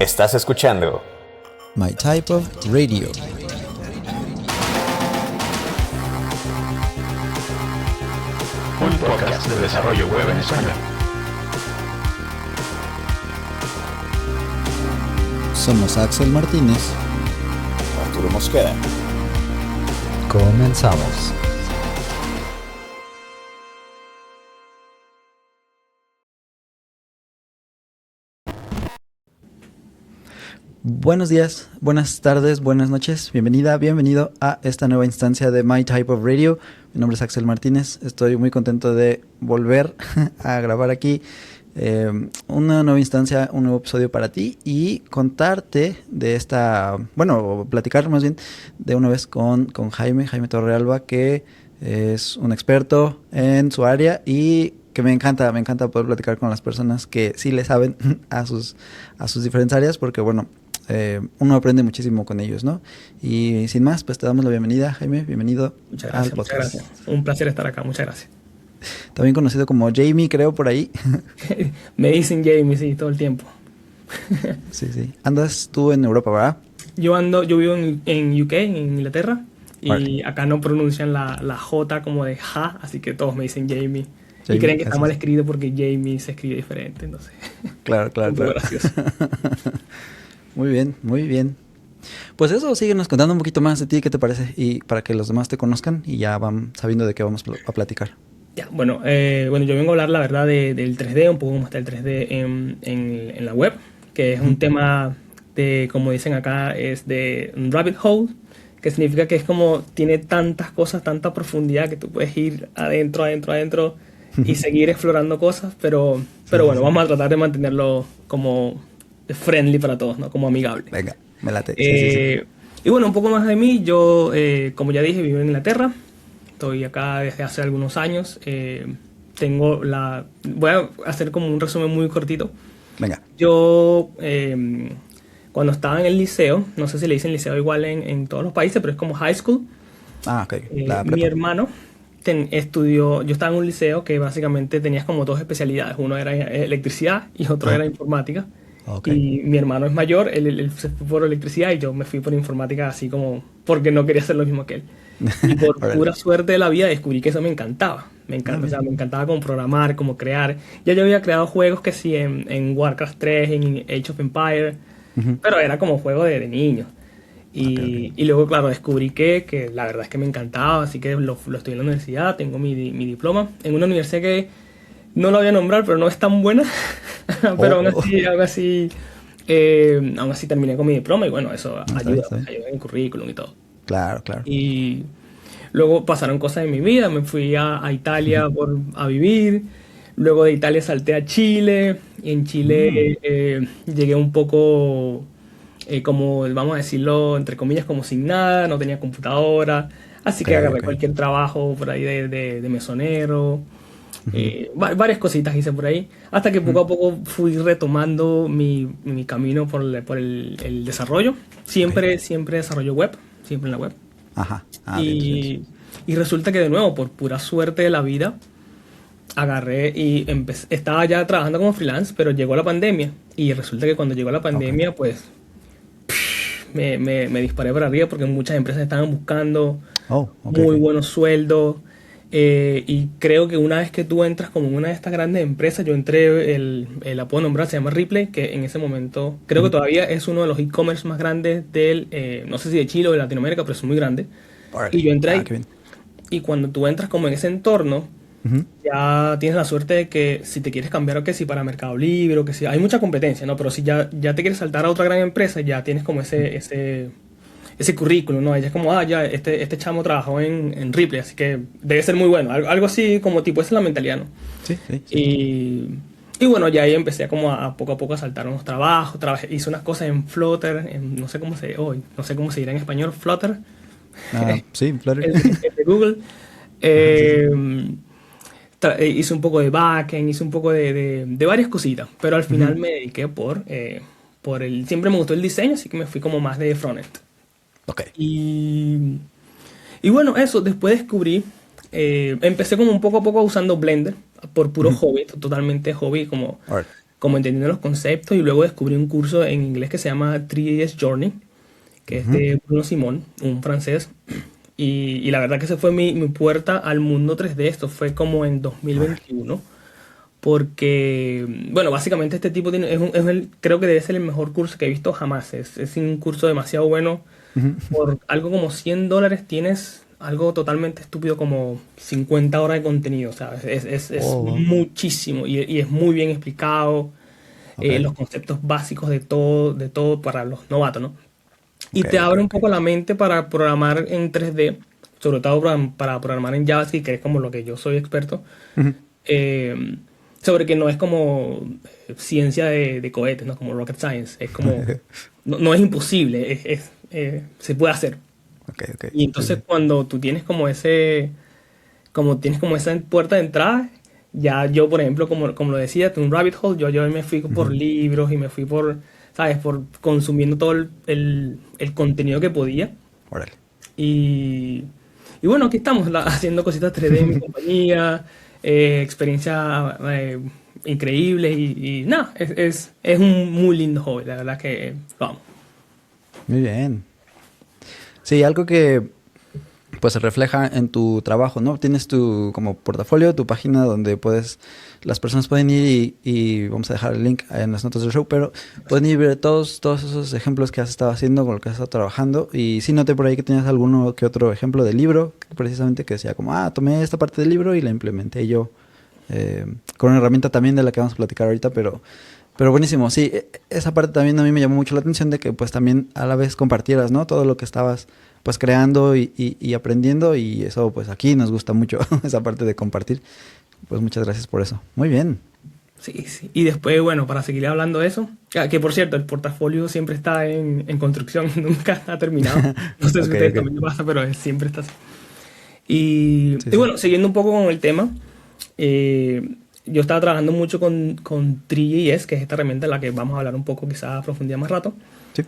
Estás escuchando My Type of Radio. Un podcast de desarrollo web en español. Somos Axel Martínez. Arturo Mosqueda. Comenzamos. Buenos días, buenas tardes, buenas noches. Bienvenido a esta nueva instancia de My Type of Radio. Mi nombre es Axel Martínez. Estoy muy contento de volver a grabar aquí una nueva instancia, un nuevo episodio para ti y contarte de platicar más bien de una vez con Jaime Torrealba, que es un experto en su área y que me encanta poder platicar con las personas que sí le saben a sus diferentes áreas, porque uno aprende muchísimo con ellos, ¿no? Y sin más, pues te damos la bienvenida, Jaime. Bienvenido al podcast. Muchas gracias. Un placer estar acá, muchas gracias. También conocido como Jamie, creo, por ahí. Me dicen Jamie, sí, todo el tiempo. Sí. Andas tú en Europa, ¿verdad? Yo vivo en UK, en Inglaterra, y acá no pronuncian la J como de ja, así que todos me dicen Jamie. Y creen que está mal escrito porque Jamie se escribe diferente, no sé. Claro. Gracioso. Muy bien. Pues eso, síguenos contando un poquito más de ti, ¿qué te parece? Y para que los demás te conozcan y ya van sabiendo de qué vamos a platicar. Ya, bueno, yo vengo a hablar, la verdad, del 3D, un poco cómo está el 3D en la web, que es un tema de, como dicen acá, es de rabbit hole, que significa que es como, tiene tantas cosas, tanta profundidad que tú puedes ir adentro y seguir explorando cosas, pero bueno, vamos a tratar de mantenerlo como friendly para todos, ¿no? Como amigable. Venga, me late. Sí. Y bueno, un poco más de mí. Yo, como ya dije, vivo en Inglaterra. Estoy acá desde hace algunos años. Voy a hacer como un resumen muy cortito. Venga. Yo, cuando estaba en el liceo, no sé si le dicen liceo igual en todos los países, pero es como high school. Ah, ok. Mi hermano estudió, yo estaba en un liceo que básicamente tenías como dos especialidades. Uno era electricidad y otro era informática. Okay. Y mi hermano es mayor, él se fue por electricidad y yo me fui por informática, así como porque no quería hacer lo mismo que él. Y por pura suerte de la vida descubrí que eso me encantaba. Me encantaba como programar, como crear. Ya yo había creado juegos que sí en Warcraft 3, en Age of Empires, pero era como juego de niños. Y luego, claro, descubrí que la verdad es que me encantaba, así que lo estudié en la universidad, tengo mi diploma en una universidad que no lo voy a nombrar, pero no es tan buena. Pero aún así terminé con mi diploma y bueno, eso ayuda en el currículum y todo. Claro. Y luego pasaron cosas en mi vida, me fui a Italia a vivir, luego de Italia salté a Chile, y en Chile llegué un poco, como vamos a decirlo, entre comillas, como sin nada, no tenía computadora, así que agarré cualquier trabajo por ahí de mesonero. Varias cositas hice por ahí hasta que poco a poco fui retomando mi camino por el desarrollo. Siempre desarrollo web, siempre en la web. Y resulta que de nuevo, por pura suerte de la vida, agarré y estaba ya trabajando como freelance, pero llegó la pandemia y resulta que cuando llegó la pandemia pues me disparé para arriba porque muchas empresas estaban buscando muy buenos sueldos. Y creo que una vez que tú entras como en una de estas grandes empresas, yo entré, la puedo nombrar, se llama Ripley, que en ese momento creo que todavía es uno de los e-commerce más grandes no sé si de Chile o de Latinoamérica, pero es muy grande. Y yo entré ahí. Y cuando tú entras como en ese entorno, ya tienes la suerte de que si te quieres cambiar o que si para Mercado Libre o que si hay mucha competencia, ¿no? Pero si ya te quieres saltar a otra gran empresa, ya tienes como ese currículum, ¿no? Ella es como, ya, este chamo trabajó en Ripley, así que debe ser muy bueno. Algo así como tipo, esa es la mentalidad, ¿no? Sí. Y bueno, ya ahí empecé como a poco a poco a saltar unos trabajos. Hice unas cosas en Flutter, no sé cómo se dirá en español, Flutter. Sí, Flutter. El de Google. Hice un poco de backend, hice un poco de varias cositas, pero al final me dediqué siempre me gustó el diseño, así que me fui como más de frontend. Y bueno, eso, después descubrí, empecé como un poco a poco usando Blender, por puro hobby, totalmente hobby, como como entendiendo los conceptos, y luego descubrí un curso en inglés que se llama 3JS Journey, que es de Bruno Simon, un francés. Y la verdad que esa fue mi puerta al mundo 3D. Esto fue como en 2021. Porque, bueno, básicamente este tipo creo que debe ser el mejor curso que he visto jamás. Es un curso demasiado bueno. Por algo como $100 tienes algo totalmente estúpido como 50 horas de contenido, ¿sabes? Es muchísimo y es muy bien explicado. Los conceptos básicos de todo para los novatos, ¿no? Y te abre un poco la mente para programar en 3D, sobre todo para programar en JavaScript, que es como lo que yo soy experto. Sobre que no es como ciencia de cohetes, ¿no? Como rocket science. Es como... no es imposible, se puede hacer. Y entonces cuando tú tienes como esa puerta de entrada, ya yo, por ejemplo, como lo decía, un rabbit hole, yo me fui por libros y me fui por, ¿sabes? Por consumiendo todo el contenido que podía. Órale. Y bueno, aquí estamos haciendo cositas 3D en mi compañía, experiencia increíble y nada, es un muy lindo hobby, la verdad que vamos. Muy bien. Sí, algo que pues se refleja en tu trabajo, ¿no? Tienes tu como portafolio, tu página donde las personas pueden ir y vamos a dejar el link en las notas del show, pero pueden ir a ver todos esos ejemplos que has estado haciendo, con lo que has estado trabajando. Y sí noté por ahí que tenías alguno que otro ejemplo de libro, precisamente que decía como, tomé esta parte del libro y la implementé yo con una herramienta también de la que vamos a platicar ahorita, pero buenísimo. Sí, esa parte también a mí me llamó mucho la atención de que pues también a la vez compartieras, ¿no? Todo lo que estabas pues creando y aprendiendo, y eso pues aquí nos gusta mucho, esa parte de compartir. Pues muchas gracias por eso. Muy bien. Sí. Y después, bueno, para seguir hablando de eso, que por cierto, el portafolio siempre está en construcción, nunca está terminado. No sé si a ustedes también le pasa, pero siempre está así. Y bueno, siguiendo un poco con el tema, yo estaba trabajando mucho con 3JS, que es esta herramienta en la que vamos a hablar un poco quizás a profundidad más rato. Sí.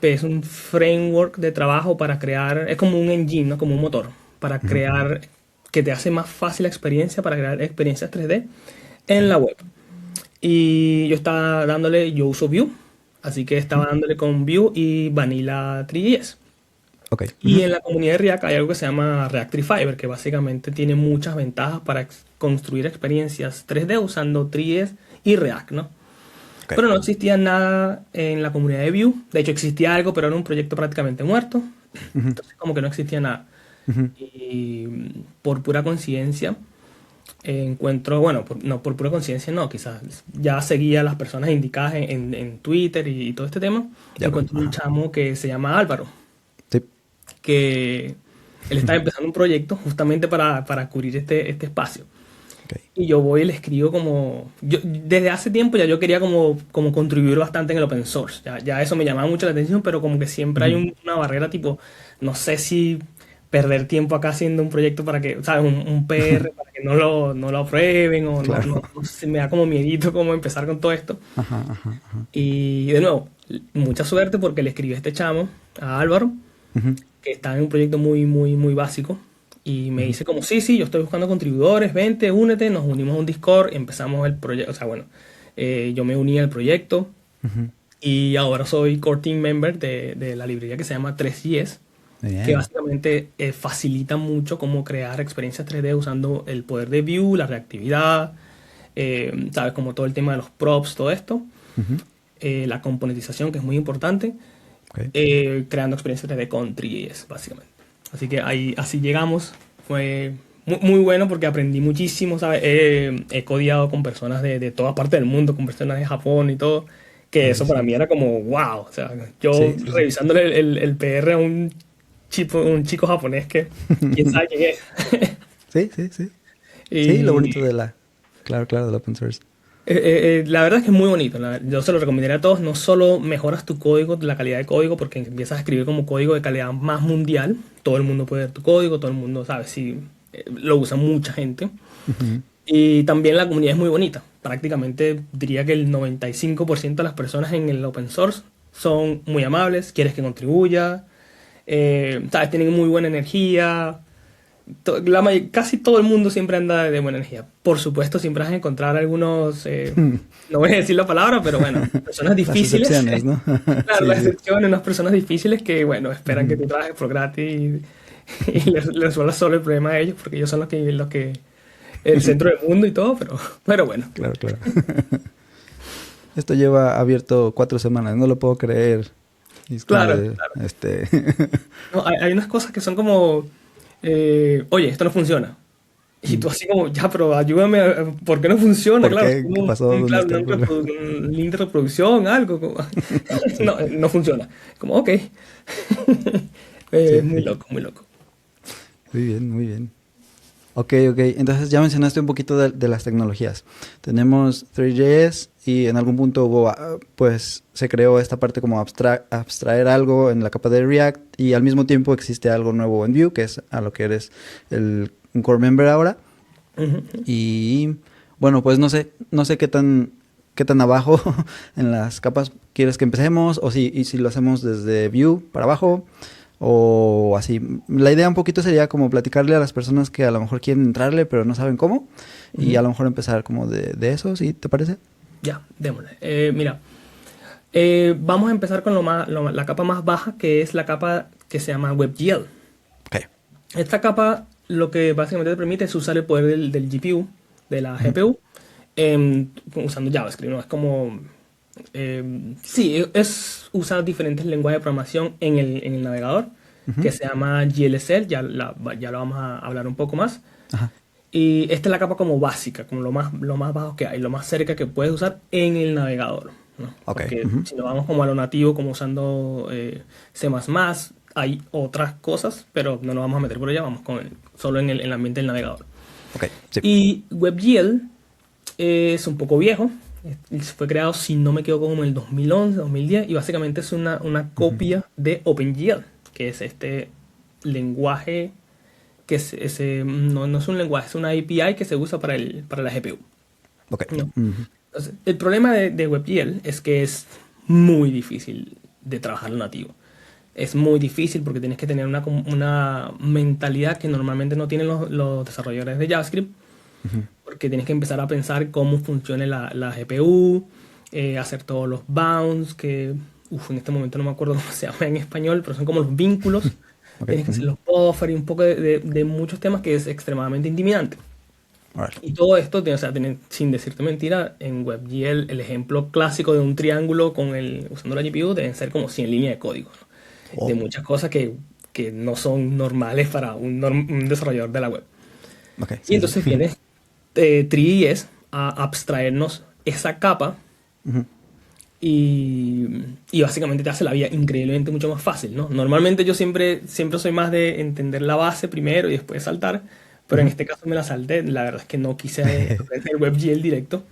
Es un framework de trabajo para crear, es como un engine, ¿no? Como un motor, para crear, que te hace más fácil la experiencia para crear experiencias 3D en la web. Y yo uso Vue, así que estaba dándole con Vue y Vanilla 3JS. Y en la comunidad de React hay algo que se llama Reactree Fiber, que básicamente tiene muchas ventajas para construir experiencias 3D usando 3JS y React, ¿no? Pero no existía nada en la comunidad de Vue. De hecho, existía algo, pero era un proyecto prácticamente muerto. Entonces, como que no existía nada. Y por pura coincidencia, por pura coincidencia no, quizás ya seguía a las personas indicadas en Twitter y todo este tema. Encuentro un chamo que se llama Álvaro. Sí. Que él estaba empezando un proyecto justamente para cubrir este espacio. Y yo voy y le escribo desde hace tiempo ya yo quería como contribuir bastante en el open source. Ya eso me llamaba mucho la atención, pero como que siempre hay una barrera tipo, no sé si perder tiempo acá haciendo un proyecto para que, ¿sabes? Un PR para que no lo aprueben o no sé, me da como miedito como empezar con todo esto. Y de nuevo, mucha suerte porque le escribí a este chamo, a Álvaro, que está en un proyecto muy, muy, muy básico. Y me dice como, sí, yo estoy buscando contribuidores, vente, únete, nos unimos a un Discord y empezamos el proyecto. O sea, bueno, yo me uní al proyecto y ahora soy core team member de la librería que se llama 3JS, que básicamente facilita mucho cómo crear experiencias 3D usando el poder de Vue, la reactividad, sabes, como todo el tema de los props, todo esto, la componentización, que es muy importante, creando experiencias 3D con 3JS, básicamente. Así que así llegamos. Fue muy, muy bueno porque aprendí muchísimo, ¿sabes? He codiado con personas de toda parte del mundo, con personas de Japón y todo, que eso para mí era como wow. O sea, yo revisándole el PR a un chico japonés que quién sabe quién es. Sí. Sí, lo bonito claro, del open source. La verdad es que es muy bonito. Yo se lo recomendaría a todos. No solo mejoras tu código, la calidad de código, porque empiezas a escribir como código de calidad más mundial. Todo el mundo puede ver tu código, todo el mundo sabe si lo usa mucha gente. Y también la comunidad es muy bonita. Prácticamente diría que el 95% de las personas en el open source son muy amables, quieres que contribuya, ¿sabes? Tienen muy buena energía. casi todo el mundo siempre anda de buena energía. Por supuesto, siempre vas a encontrar algunos, no voy a decir la palabra, pero bueno, personas difíciles. Las excepciones, ¿no? Claro, las excepciones, unas personas difíciles que, bueno, esperan que tú trabajes por gratis y les resuelvas solo el problema a ellos, porque ellos son los que el centro del mundo y todo, pero bueno. Claro. Esto lleva abierto 4 semanas, no lo puedo creer. Claro. No, hay unas cosas que son como, oye, esto no funciona. Y tú así como, ya, pero ayúdame, ¿por qué no funciona? ¿Por qué? ¿Qué pasó? Claro, un link de reproducción, algo. No funciona. Como, ok. Muy loco. Muy bien. Ok. Entonces ya mencionaste un poquito de las tecnologías. Tenemos Three.js y en algún punto hubo, pues se creó esta parte como abstraer algo en la capa de React y al mismo tiempo existe algo nuevo en Vue, que es a lo que eres un core member ahora. Uh-huh. Y bueno, pues no sé qué tan abajo en las capas quieres que empecemos o si lo hacemos desde Vue para abajo. O así. La idea un poquito sería como platicarle a las personas que a lo mejor quieren entrarle, pero no saben cómo. Uh-huh. Y a lo mejor empezar como de eso, ¿sí? ¿Te parece? Ya, démosle. Mira, vamos a empezar con la capa más baja, que es la capa que se llama WebGL. Okay. Esta capa lo que básicamente te permite es usar el poder del GPU, de la GPU, usando JavaScript, ¿no? Es como... sí, es usar diferentes lenguajes de programación en el navegador, uh-huh, que se llama GLSL, ya lo vamos a hablar un poco más. Ajá. Y esta es la capa como básica, como lo más bajo que hay, lo más cerca que puedes usar en el navegador, ¿no? Okay. Porque uh-huh, si nos vamos como a lo nativo, como usando C++, hay otras cosas, pero no nos vamos a meter por allá, vamos solo en el ambiente del navegador. Okay, sí. Y WebGL es un poco viejo. Fue creado, si no me equivoco, como en el 2011, 2010, y básicamente es una copia de OpenGL, que es este lenguaje que no es un lenguaje, es una API que se usa para la GPU. Okay. ¿No? Uh-huh. Entonces, el problema de WebGL es que es muy difícil de trabajar nativo. Es muy difícil porque tienes que tener una mentalidad que normalmente no tienen los desarrolladores de JavaScript. Uh-huh. Porque tienes que empezar a pensar cómo funciona la GPU, hacer todos los bounds, que en este momento no me acuerdo cómo se llama en español, pero son como los vínculos. Okay. Tienes que hacer los buffers y un poco de muchos temas que es extremadamente intimidante. Right. Y todo esto, sin decirte mentira, en WebGL el ejemplo clásico de un triángulo usando la GPU deben ser como 100 líneas de código, ¿no? De muchas cosas que no son normales para un desarrollador de la web. Okay, y entonces viene Three.js a abstraernos esa capa, uh-huh, y básicamente te hace la vida increíblemente mucho más fácil, ¿no? Normalmente yo siempre soy más de entender la base primero y después saltar, pero en este caso me la salté. La verdad es que no quise aprender WebGL directo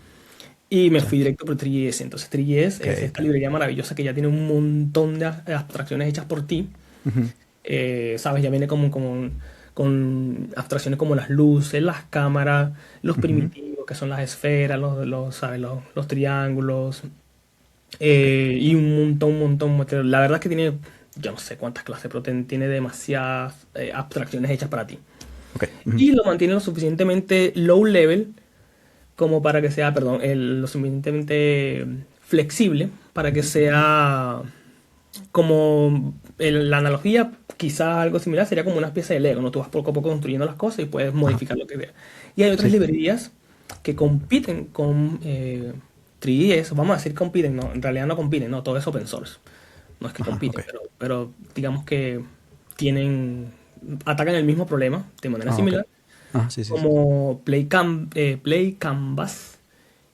y me fui directo por Three.js. Entonces Three.js es esta librería maravillosa que ya tiene un montón de abstracciones hechas por ti. Uh-huh. ¿Sabes? Ya viene con abstracciones como las luces, las cámaras, los primitivos, que son las esferas, los triángulos, y un montón. La verdad es que tiene, yo no sé cuántas clases, pero tiene demasiadas abstracciones hechas para ti. Okay. Y lo mantiene lo suficientemente low level como para que sea, lo suficientemente flexible para que sea como la analogía, quizá algo similar sería como una pieza de Lego, ¿no? Tú vas poco a poco construyendo las cosas y puedes modificar lo que sea. Y hay otras librerías que compiten con Three.js, vamos a decir compiten, no, en realidad no compiten, no, todo es open source. No es que compiten, pero digamos que atacan el mismo problema de manera similar, como Play Canvas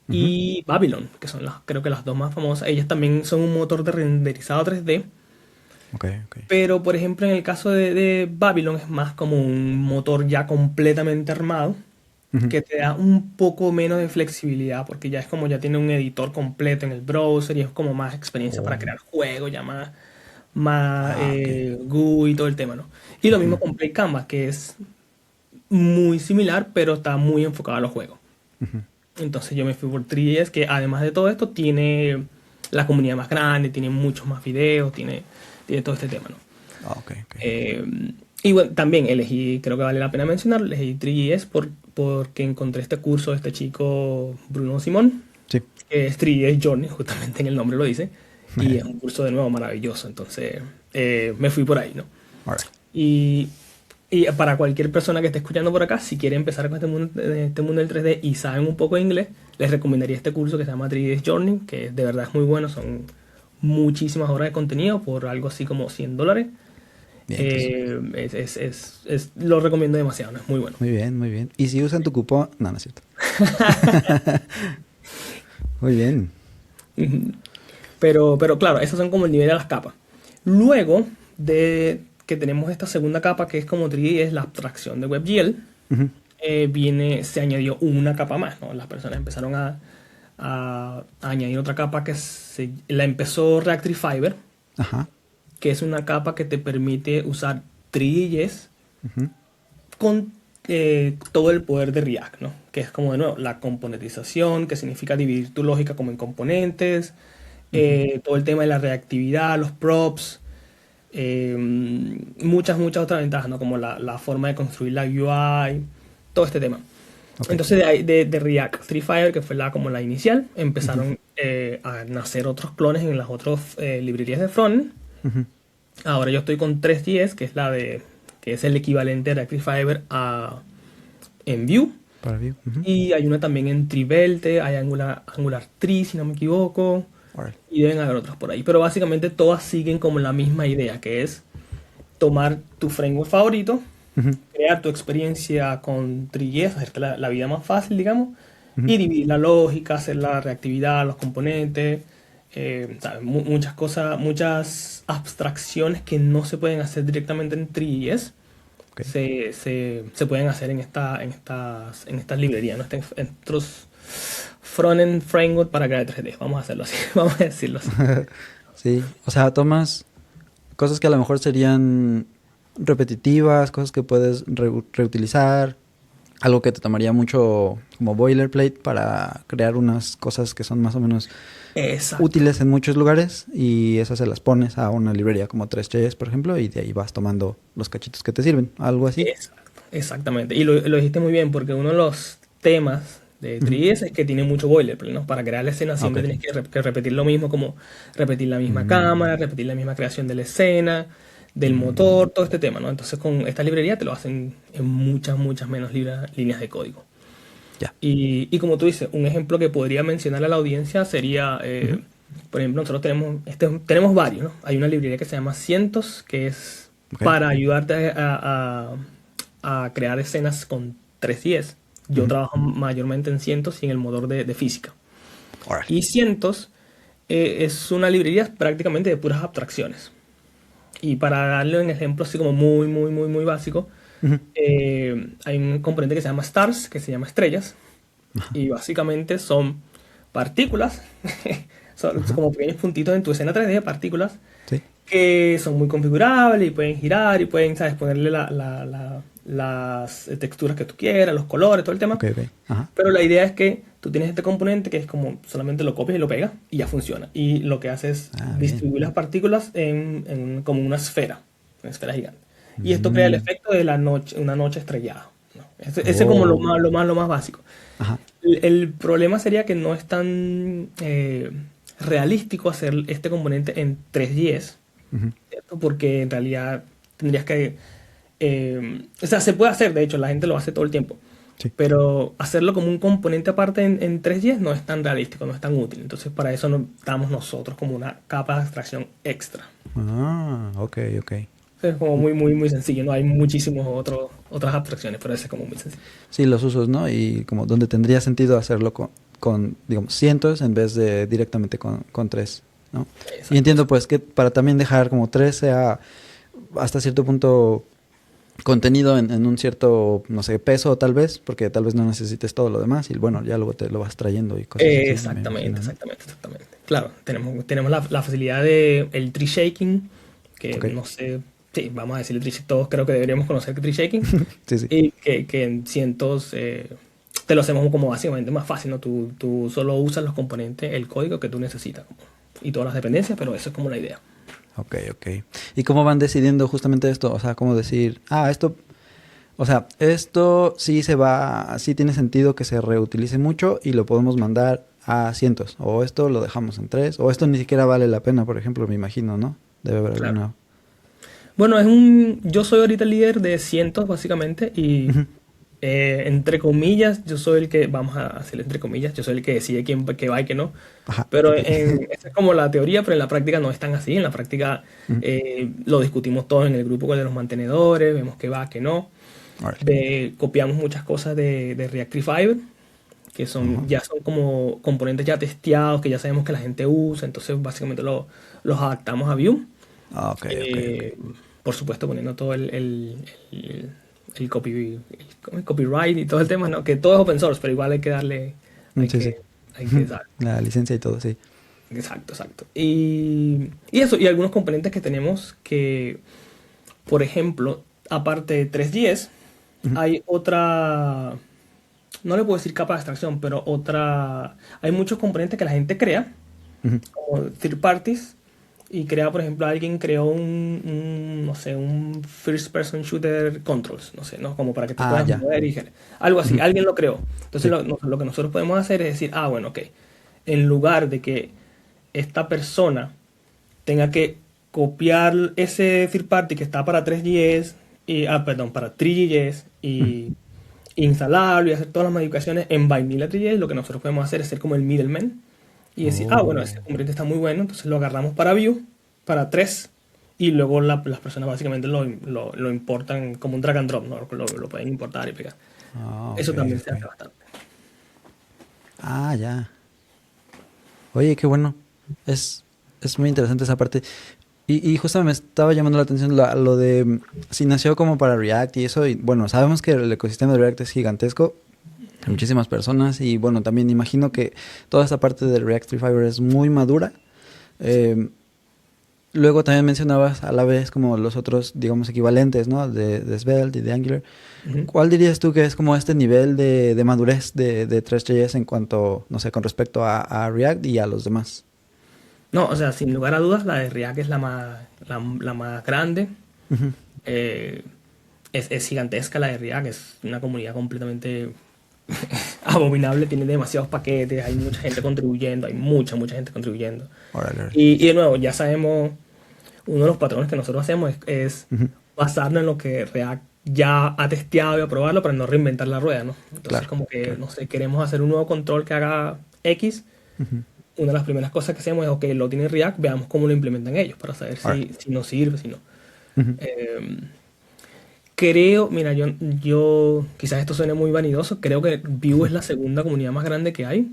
y Babylon, que son creo que las dos más famosas. Ellas también son un motor de renderizado 3D. Okay. Pero, por ejemplo, en el caso de Babylon es más como un motor ya completamente armado, uh-huh, que te da un poco menos de flexibilidad, porque ya tiene un editor completo en el browser y es como más experiencia para crear juegos, ya más GUI y todo el tema, ¿no? Y lo mismo con Play Canvas, que es muy similar, pero está muy enfocado a los juegos. Uh-huh. Entonces yo me fui por Three.js, que además de todo esto tiene la comunidad más grande, tiene muchos más videos, tiene todo este tema, ¿no? Okay. Y bueno, también elegí, creo que vale la pena mencionar, elegí 3GS porque encontré este curso de este chico Bruno Simón, Sí. que es 3GS Journey, justamente en el nombre lo dice, y es un curso de nuevo maravilloso, entonces me fui por ahí, ¿no? Alright. Y para cualquier persona que esté escuchando por acá, si quiere empezar con este mundo del 3D y saben un poco de inglés, les recomendaría este curso que se llama 3GS Journey, que de verdad es muy bueno, son muchísimas horas de contenido por algo así como $100. Bien, Lo recomiendo demasiado, ¿no? Es muy bueno. muy bien, muy bien. Y si usan tu cupón... No, no es cierto. Muy bien. Pero claro, esos son como el nivel de las capas. Luego de que tenemos esta segunda capa que es como 3D, es la abstracción de WebGL, se añadió una capa más, ¿no? Las personas empezaron a añadir otra capa que la empezó Reactive Fiber, Ajá. que es una capa que te permite usar 3DS con todo el poder de React, ¿no? Que es como de nuevo la componentización, que significa dividir tu lógica como en componentes, todo el tema de la reactividad, los props, muchas otras ventajas, ¿no? Como la forma de construir la UI, todo este tema. Okay. Entonces de React 3 Fiber, que fue como la inicial, empezaron a nacer otros clones en las otras librerías de front. Ahora yo estoy con 3GS, que es el equivalente de Reactive Fiber en Vue. Para Vue. Y hay una también en Trivelte, hay Angular 3, si no me equivoco. Right. Y deben haber otros por ahí. Pero básicamente todas siguen como la misma idea, que es tomar tu framework favorito, crear tu experiencia con 3GS, hacerte la vida más fácil, digamos, y dividir la lógica, hacer la reactividad, los componentes, ¿sabes? Muchas cosas, muchas abstracciones que no se pueden hacer directamente en 3GS, okay, se pueden hacer en estas librerías, ¿no? Estos front-end framework para crear 3D, vamos a hacerlo así, vamos a decirlo así. Sí, o sea, tomas cosas que a lo mejor serían repetitivas, cosas que puedes reutilizar, algo que te tomaría mucho como boilerplate para crear unas cosas que son más o menos útiles en muchos lugares, y esas se las pones a una librería como 3JS, por ejemplo, y de ahí vas tomando los cachitos que te sirven, algo así. Exactamente, y lo dijiste muy bien, porque uno de los temas de 3DS es que tiene mucho boilerplate, ¿no? Para crear la escena siempre tienes que repetir lo mismo, como repetir la misma cámara, repetir la misma creación de la escena, del motor, todo este tema, ¿no? Entonces con esta librería te lo hacen en muchas menos líneas de código. Yeah. Y como tú dices, un ejemplo que podría mencionar a la audiencia sería, por ejemplo, nosotros tenemos varios, ¿no? Hay una librería que se llama Cientos, que es para ayudarte a crear escenas con 3DS. Yo trabajo mayormente en Cientos y en el motor de física. Right. Y Cientos es una librería prácticamente de puras abstracciones. Y para darle un ejemplo así como muy básico, hay un componente que se llama Stars, que se llama estrellas, y básicamente son partículas, son como pequeños puntitos en tu escena 3D, partículas, que son muy configurables y pueden girar y pueden, ¿sabes?, ponerle las texturas que tú quieras, los colores, todo el tema. Pero la idea es que tú tienes este componente que es como solamente lo copias y lo pegas y ya funciona. Y lo que hace es distribuir las partículas como una esfera gigante. Y esto crea el efecto de una noche estrellada, ¿no? Ese es como lo más básico. El problema sería que no es tan realístico hacer este componente en 3GS, ¿cierto? Porque en realidad tendrías que... o sea, se puede hacer, de hecho, la gente lo hace todo el tiempo. Pero hacerlo como un componente aparte en 3GS no es tan realístico, no es tan útil. Entonces, para eso nos damos nosotros como una capa de abstracción extra. Ok. Es como muy sencillo, ¿no? Hay muchísimas otras abstracciones, pero ese es como muy sencillo. Sí, los usos, ¿no? Y como donde tendría sentido hacerlo con digamos, Cientos en vez de directamente con 3, ¿no? Exacto. Y entiendo, pues, que para también dejar como 3 sea hasta cierto punto contenido en un cierto, no sé, peso tal vez, porque tal vez no necesites todo lo demás y bueno, ya luego te lo vas trayendo y cosas así. Exactamente. Claro, tenemos la facilidad de el tree shaking, que no sé, sí, vamos a decir el tree shaking, todos creo que deberíamos conocer el tree shaking. Sí. Y que en Cientos te lo hacemos como básicamente más fácil, ¿no? Tú solo usas los componentes, el código que tú necesitas y todas las dependencias, pero eso es como la idea. Ok. ¿Y cómo van decidiendo justamente esto? O sea, ¿cómo decir, esto sí tiene sentido que se reutilice mucho y lo podemos mandar a cientos? O esto lo dejamos en 3, o esto ni siquiera vale la pena, por ejemplo, me imagino, ¿no? Debe haber Claro. alguna... Bueno, yo soy ahorita el líder de cientos, básicamente, y entre comillas, yo soy el que, vamos a hacer entre comillas, yo soy el que decide quién que va y que no. Ajá, Pero ok. esa es como la teoría, pero en la práctica no es tan así. En la práctica lo discutimos todos en el grupo de los mantenedores, vemos que va, que no. Órale. Copiamos muchas cosas de React Fiber, que ya son como componentes ya testeados, que ya sabemos que la gente usa, entonces básicamente los adaptamos a Vue. Ok. Por supuesto poniendo todo el copyright y todo el tema, ¿no? Que todo es open source, pero igual hay que darle, Sí. hay que dar. La licencia y todo, sí. Exacto. Y eso, y algunos componentes que tenemos que, por ejemplo, aparte de 3GS, hay otra, no le puedo decir capa de abstracción, pero hay muchos componentes que la gente crea, como third parties, y por ejemplo, alguien creó no sé, un first person shooter controls, no sé, ¿no? Como para que te puedas mover y algo así, alguien lo creó. Entonces lo que nosotros podemos hacer es decir, bueno, ok, en lugar de que esta persona tenga que copiar ese third party que está para 3GS, para 3GS y instalarlo y hacer todas las modificaciones en Vanilla 3GS, lo que nosotros podemos hacer es ser como el middleman y decir, bueno, ese componente está muy bueno, entonces lo agarramos para Vue, para 3, y luego las personas básicamente lo importan como un drag and drop, ¿no? Lo pueden importar y pegar. Eso también se hace bastante. Ya. Oye, qué bueno. Es muy interesante esa parte. Y justo me estaba llamando la atención lo de si nació como para React y eso. Y bueno, sabemos que el ecosistema de React es gigantesco. Hay muchísimas personas. Y bueno, también imagino que toda esa parte de React Tree Fiber es muy madura. Luego también mencionabas a la vez como los otros, digamos, equivalentes, ¿no? De Svelte y de Angular. ¿Cuál dirías tú que es como este nivel de madurez de 3JS en cuanto, no sé, con respecto a React y a los demás? No, o sea, sin lugar a dudas, la de React es la más grande. Es gigantesca la de React, es una comunidad completamente abominable, tiene demasiados paquetes, hay mucha gente contribuyendo, hay mucha gente contribuyendo. Órale. Y de nuevo, ya sabemos, uno de los patrones que nosotros hacemos es basarnos en lo que React ya ha testeado y aprobarlo para no reinventar la rueda, ¿no? Entonces como que, no sé, queremos hacer un nuevo control que haga X. Una de las primeras cosas que hacemos es, ok, lo tiene React, veamos cómo lo implementan ellos para saber si nos sirve, si no. Creo, mira, yo quizás esto suene muy vanidoso, creo que Vue es la segunda comunidad más grande que hay.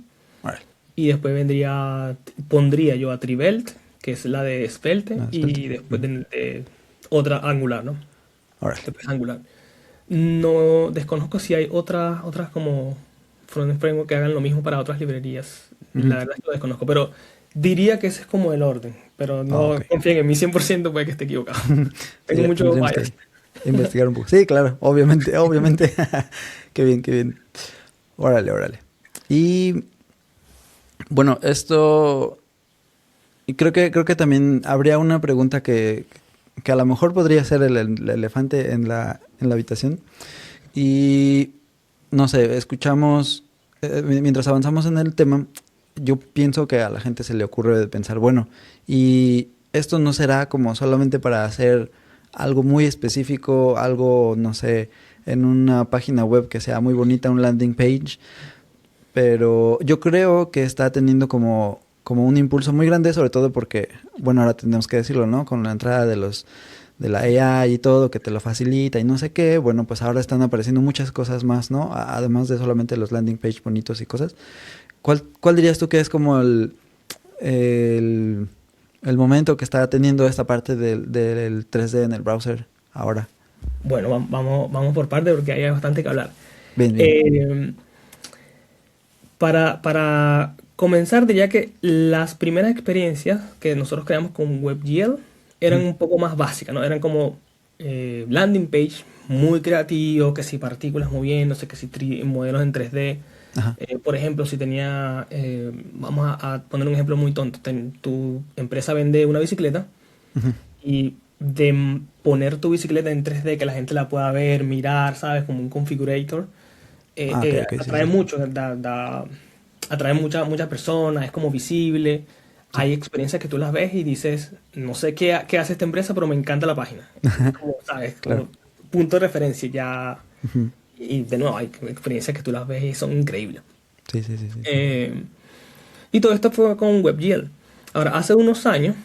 Y después pondría yo a Trivelt, que es la de Svelte, y después de otra Angular, ¿no? Después Angular. No desconozco si hay otras como frontend framework que hagan lo mismo para otras librerías. La verdad es que lo desconozco, pero diría que ese es como el orden. Pero no confíen en mí 100%, puede que esté equivocado. Tengo mucho bias. Investigar un poco. Sí, claro, obviamente. Qué bien. Órale. Y bueno, esto... Y creo que también habría una pregunta que a lo mejor podría ser el elefante en la habitación. Y no sé, escuchamos... mientras avanzamos en el tema, yo pienso que a la gente se le ocurre pensar, bueno, y esto no será como solamente para hacer algo muy específico, algo, no sé, en una página web que sea muy bonita, un landing page, pero yo creo que está teniendo como un impulso muy grande, sobre todo porque, bueno, ahora tenemos que decirlo, ¿no? Con la entrada de la AI y todo, que te lo facilita y no sé qué, bueno, pues ahora están apareciendo muchas cosas más, ¿no? Además de solamente los landing page bonitos y cosas. ¿Cuál dirías tú que es como el momento que está teniendo esta parte del 3D en el browser ahora? Bueno, vamos por parte porque hay bastante que hablar. Bien. Para comenzar, diría que las primeras experiencias que nosotros creamos con WebGL eran un poco más básicas, ¿no? Eran como landing page muy creativos, que si partículas moviéndose, que si modelos en 3D. Por ejemplo, si tenía, vamos a poner un ejemplo muy tonto, tu empresa vende una bicicleta y de poner tu bicicleta en 3D, que la gente la pueda ver, mirar, ¿sabes? Como un configurator. Atrae mucho, atrae muchas personas, es como visible. Hay experiencias que tú las ves y dices, no sé qué hace esta empresa, pero me encanta la página. Como, ¿sabes? Claro. Como punto de referencia ya. Y de nuevo, hay experiencias que tú las ves y son increíbles. Sí. Y todo esto fue con WebGL. Ahora, hace unos años,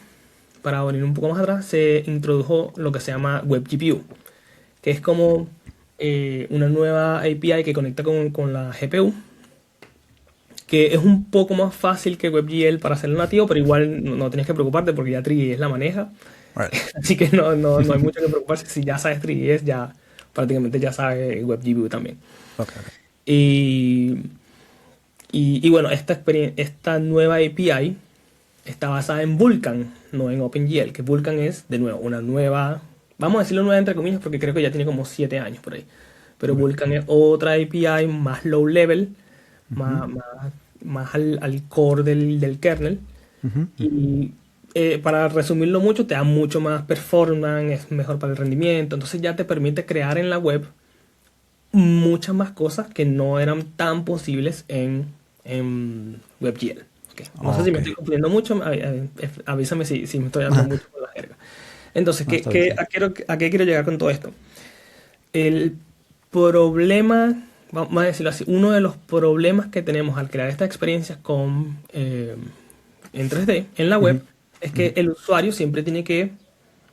para venir un poco más atrás, se introdujo lo que se llama WebGPU, que es como una nueva API que conecta con la GPU, que es un poco más fácil que WebGL para hacerlo nativo, pero igual no tienes que preocuparte porque ya 3GS la maneja. Right. Así que no hay mucho que preocuparse. Si ya sabes 3GS, ya prácticamente ya sabes WebGPU también. Y bueno, esta nueva API está basada en Vulkan, no en OpenGL, que Vulkan es, de nuevo, una nueva, vamos a decirlo nueva entre comillas, porque creo que ya tiene como 7 años por ahí. Pero Vulkan es otra API más low level, más al core del kernel. Y para resumirlo mucho, te da mucho más performance, es mejor para el rendimiento. Entonces ya te permite crear en la web muchas más cosas que no eran tan posibles en WebGL. Okay. No sé si me estoy confundiendo mucho, avísame si me estoy dando mucho con la jerga. Entonces, ¿a qué quiero llegar con todo esto? El problema, vamos a decirlo así, uno de los problemas que tenemos al crear estas experiencias en 3D, en la web, es que el usuario siempre tiene que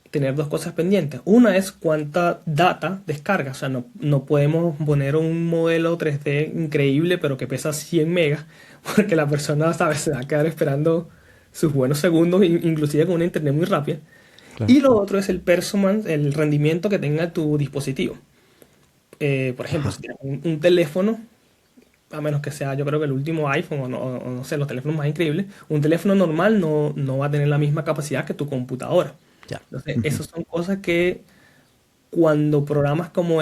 tener dos cosas pendientes. Una es cuánta data descarga. O sea, no podemos poner un modelo 3D increíble, pero que pesa 100 megas, porque la persona, ¿sabes?, se va a quedar esperando sus buenos segundos, inclusive con una internet muy rápida. Claro. Y lo otro es el performance, el rendimiento que tenga tu dispositivo. Por ejemplo, si tienes un teléfono, a menos que sea, yo creo que el último iPhone o no sé, los teléfonos más increíbles, un teléfono normal no va a tener la misma capacidad que tu computadora. Entonces, esas son cosas que cuando programas como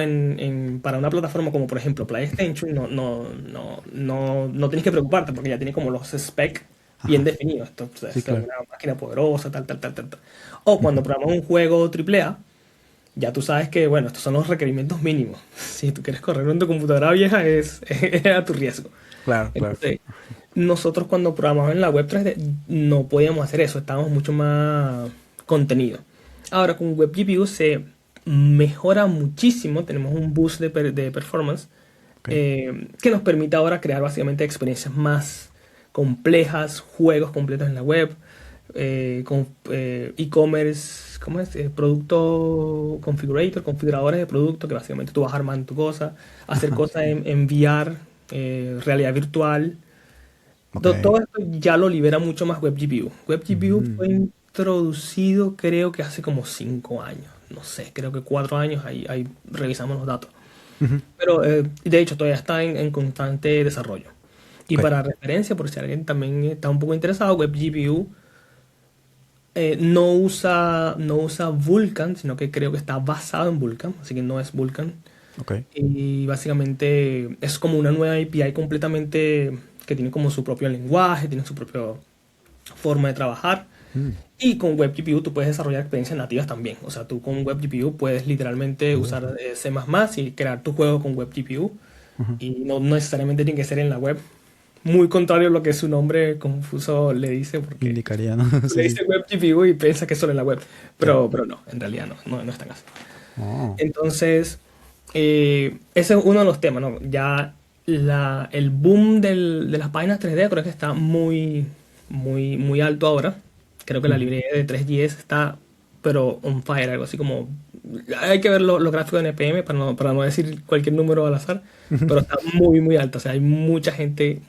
para una plataforma como por ejemplo PlayStation, no tienes que preocuparte porque ya tiene como los specs bien definidos. Esto es una máquina poderosa, tal. O cuando programas un juego AAA, ya tú sabes que, bueno, estos son los requerimientos mínimos. Si tú quieres correr en tu computadora vieja, es a tu riesgo. Claro. Entonces, nosotros cuando programamos en la web 3D no podíamos hacer eso, estábamos mucho más contenido. Ahora con WebGPU se mejora muchísimo, tenemos un boost de performance que nos permite ahora crear básicamente experiencias más complejas, juegos completos en la web, con e-commerce, ¿cómo es? Producto configurator, configuradores de producto, que básicamente tú vas armando tu cosa, hacer cosas en VR, realidad virtual. Todo esto ya lo libera mucho más WebGPU. WebGPU fue introducido creo que hace como 5 años, no sé, creo que 4 años, ahí revisamos los datos. Pero de hecho todavía está en constante desarrollo. Y para referencia, por si alguien también está un poco interesado, WebGPU no usa Vulkan, sino que creo que está basado en Vulkan, así que no es Vulkan. Y básicamente es como una nueva API completamente que tiene como su propio lenguaje, tiene su propia forma de trabajar. Y con WebGPU tú puedes desarrollar experiencias nativas también. O sea, tú con WebGPU puedes literalmente usar C++ y crear tu juego con WebGPU. Y no necesariamente tiene que ser en la web. Muy contrario a lo que su nombre confuso le dice, porque indicaría, ¿no? Le dice WebGPU y piensa que es solo en la web. Pero no, en realidad no es tan así. Entonces, ese es uno de los temas, ¿no? Ya el boom de las páginas 3D creo que está muy alto ahora. Creo que la librería de 3GS está, pero on fire, algo así como... Hay que ver los gráficos en NPM para no decir cualquier número al azar, pero está muy alto. O sea, hay mucha gente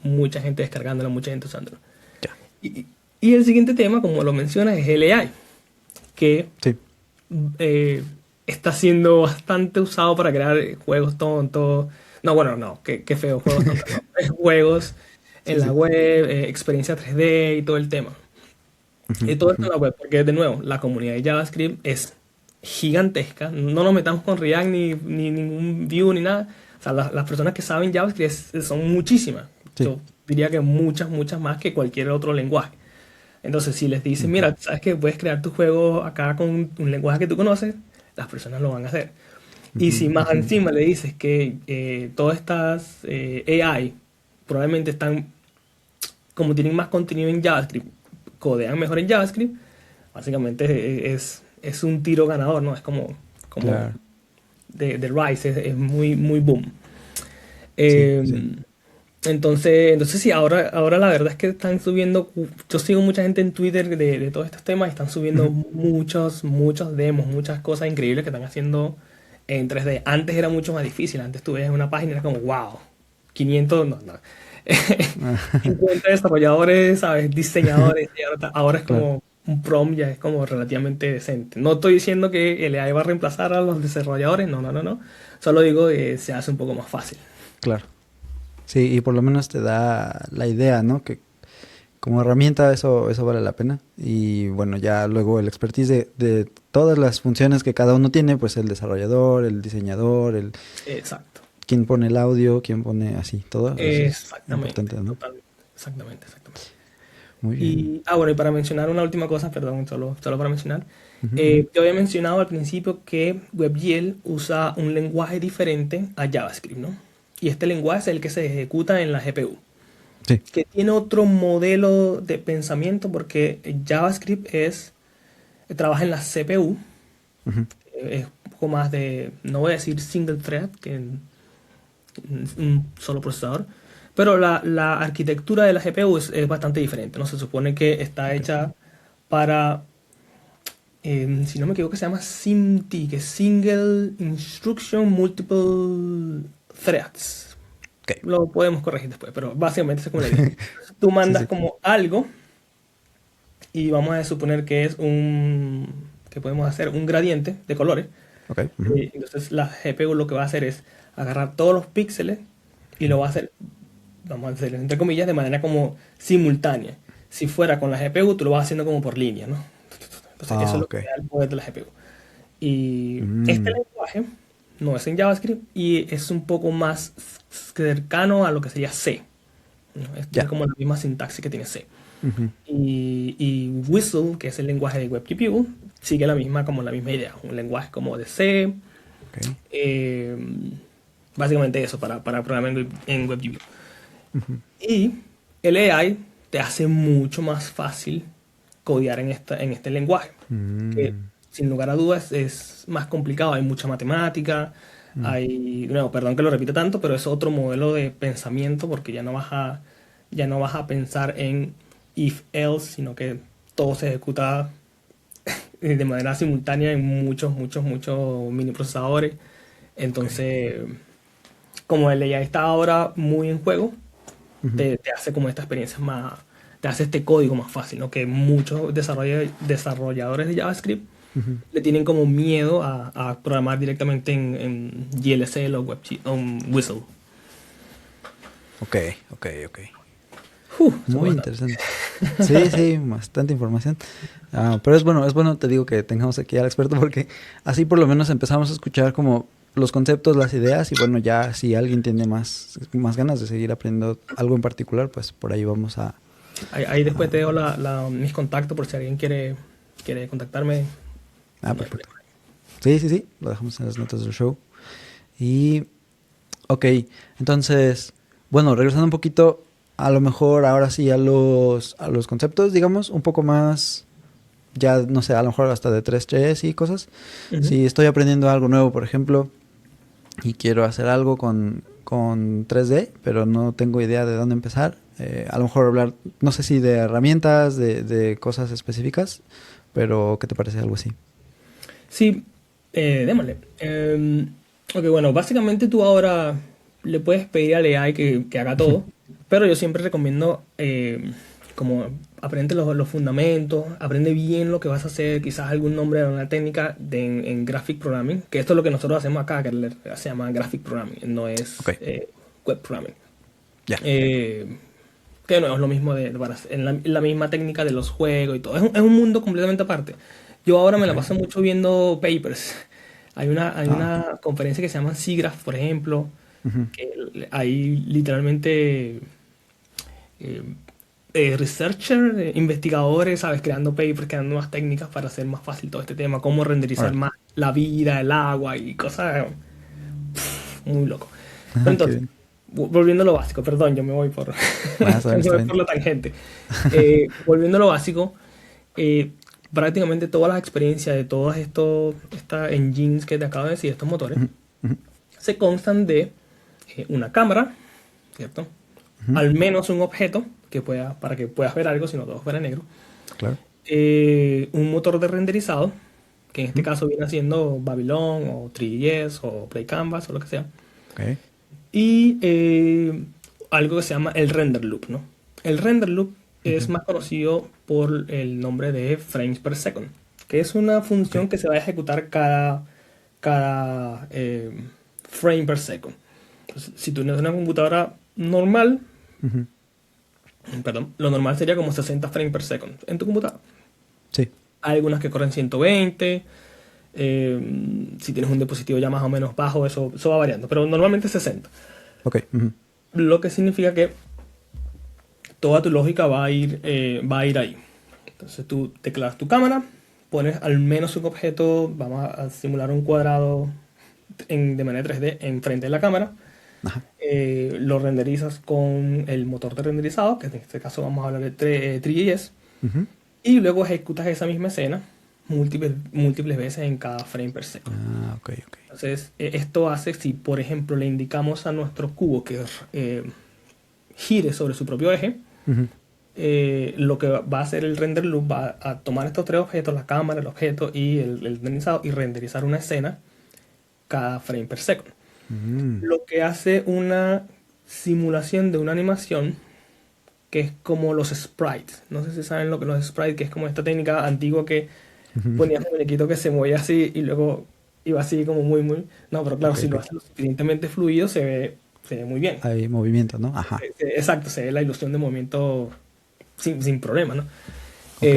descargándolo, mucha gente usándolo. Y el siguiente tema, como lo mencionas, es el AI, que está siendo bastante usado para crear juegos tontos. Qué feo, juegos tontos. Juegos en la web, experiencia 3D y todo el tema. Y todo esto en la web, porque de nuevo, la comunidad de JavaScript es gigantesca. No nos metamos con React ni ningún Vue ni nada. O sea, las personas que saben JavaScript son muchísimas. Yo diría que muchas más que cualquier otro lenguaje. Entonces, si les dices, mira, sabes que puedes crear tu juego acá con un lenguaje que tú conoces, las personas lo van a hacer. Y si más encima le dices que todas estas AI probablemente están, como tienen más contenido en JavaScript, codean mejor en JavaScript, básicamente es un tiro ganador, ¿no? Es como Claro. de Rise, es muy, muy boom. Sí. Entonces sí, ahora la verdad es que están subiendo, yo sigo mucha gente en Twitter de todos estos temas y están subiendo muchos demos, muchas cosas increíbles que están haciendo en 3D. Antes era mucho más difícil, antes tú veías una página y era como, wow, 500, no. 50 desarrolladores, ¿sabes? Diseñadores, y ahora es Claro. como un prompt, ya es como relativamente decente. No estoy diciendo que el AI va a reemplazar a los desarrolladores, no. Solo digo que se hace un poco más fácil. Claro. Sí, y por lo menos te da la idea, ¿no? Que como herramienta eso vale la pena. Y bueno, ya luego el expertise de todas las funciones que cada uno tiene, pues el desarrollador, el diseñador, Exacto. quién pone el audio, quién pone así, todo. Eso es Exactamente, importante, ¿no? totalmente. Exactamente. Muy bien. Bueno, y para mencionar una última cosa, perdón, solo para mencionar. Ujú. Yo había mencionado al principio que WebGL usa un lenguaje diferente a JavaScript, ¿no? Y este lenguaje es el que se ejecuta en la GPU, Sí. que tiene otro modelo de pensamiento porque JavaScript trabaja en la CPU, Ujú. es un poco más de, no voy a decir single thread, que un solo procesador, pero la arquitectura de la GPU es bastante diferente, ¿no? Se supone que está hecha para, si no me equivoco, se llama SIMT, que es Single Instruction Multiple Threads. Ok. Lo podemos corregir después, pero básicamente es como la idea. Tú mandas Sí. como algo y vamos a suponer que es que podemos hacer un gradiente de colores. Ok. Ujú. Entonces la GPU lo que va a hacer es agarrar todos los píxeles y lo va a hacer, vamos a hacer entre comillas, de manera como simultánea. Si fuera con la GPU, tú lo vas haciendo como por línea, ¿no? Entonces eso es lo Ok. que da el poder de la GPU. Y este Mm. lenguaje no es en JavaScript y es un poco más cercano a lo que sería C, ¿no? Es Ya. como la misma sintaxis que tiene C. Ujú. Y Whistle, que es el lenguaje de WebGPU, sigue la misma idea. Un lenguaje como de C. Ok. Básicamente eso para programar en WebGPU. Y el AI te hace mucho más fácil codear en este lenguaje. Que Mm. sin lugar a dudas es más complicado. Hay mucha matemática. Perdón que lo repita tanto, pero es otro modelo de pensamiento porque ya no vas a pensar en if else, sino que todo se ejecuta de manera simultánea en muchos mini procesadores. Entonces, como el AI está ahora muy en juego, te hace como esta experiencia más, te hace este código más fácil, ¿no? Que muchos desarrolladores de JavaScript le tienen como miedo a programar directamente en GLSL o Whistle. Ok. Eso Muy es interesante. Sí, bastante información. Pero es bueno, te digo que tengamos aquí al experto porque así por lo menos empezamos a escuchar como los conceptos, las ideas y bueno, ya si alguien tiene más ganas de seguir aprendiendo algo en particular, pues por ahí vamos a... Ahí después te dejo mis contactos por si alguien quiere contactarme. Perfecto. Sí, lo dejamos en las notas del show. Y, ok, entonces, bueno, regresando un poquito, a lo mejor ahora sí a los conceptos, digamos, un poco más, ya no sé, a lo mejor hasta de 3.3 y cosas. Ujú. Si estoy aprendiendo algo nuevo, por ejemplo, y quiero hacer algo con 3D, pero no tengo idea de dónde empezar, a lo mejor hablar, no sé si de herramientas, de cosas específicas, pero ¿qué te parece algo así? Sí, démosle. Ok, bueno, básicamente tú ahora le puedes pedir al AI que haga todo, pero yo siempre recomiendo como aprende los fundamentos, aprende bien lo que vas a hacer, quizás algún nombre de una técnica en Graphic Programming, que esto es lo que nosotros hacemos acá, que se llama Graphic Programming, no es Ok. Web Programming. Ya. Que no es lo mismo en la misma técnica de los juegos y todo. Es un mundo completamente aparte. Yo ahora me la paso mucho viendo papers. Hay una conferencia que se llama SIGGRAPH, por ejemplo, Ujú. que ahí literalmente researchers, investigadores, ¿sabes? Creando papers, creando nuevas técnicas para hacer más fácil todo este tema, cómo renderizar más la vida, el agua y cosas muy loco. Entonces, volviendo a lo básico, perdón, yo me voy por, por la tangente. Volviendo a lo básico, prácticamente todas las experiencias de todas estas engines que te acabo de decir, estos motores, se constan de una cámara, ¿cierto? Al menos un objeto para que puedas ver algo, si no todo fuera negro. Claro. Un motor de renderizado, que en este caso viene siendo Babylon o 3ds o Play Canvas o lo que sea. Okay. Y algo que se llama el render loop, ¿no? El render loop es más conocido por el nombre de frames per second, que es una función que se va a ejecutar cada frame per second. Entonces, si tú tienes una computadora normal, perdón, lo normal sería como 60 frames per second en tu computadora. Sí. Hay algunas que corren 120. Si tienes un dispositivo ya más o menos bajo, eso va variando, pero normalmente 60. Ok. Lo que significa que toda tu lógica va a ir ahí. Entonces tú declaras tu cámara, pones al menos un objeto, vamos a simular un cuadrado de manera 3D enfrente de la cámara. Lo renderizas con el motor de renderizado, que en este caso vamos a hablar de 3ds, y luego ejecutas esa misma escena múltiples veces en cada frame per second. Okay. Entonces, esto hace, si por ejemplo le indicamos a nuestro cubo que gire sobre su propio eje, lo que va a hacer el render loop va a tomar estos tres objetos, la cámara, el objeto y el renderizado, y renderizar una escena cada frame per second. Lo que hace una simulación de una animación que es como los sprites. No sé si saben lo que los sprites, que es como esta técnica antigua que ponías un muñequito que se movía así y luego iba así como muy... No, pero claro, si lo haces lo suficientemente fluido se ve muy bien. Hay movimiento, ¿no? Ajá. Exacto, se ve la ilusión de movimiento sin problema, ¿no? Sí.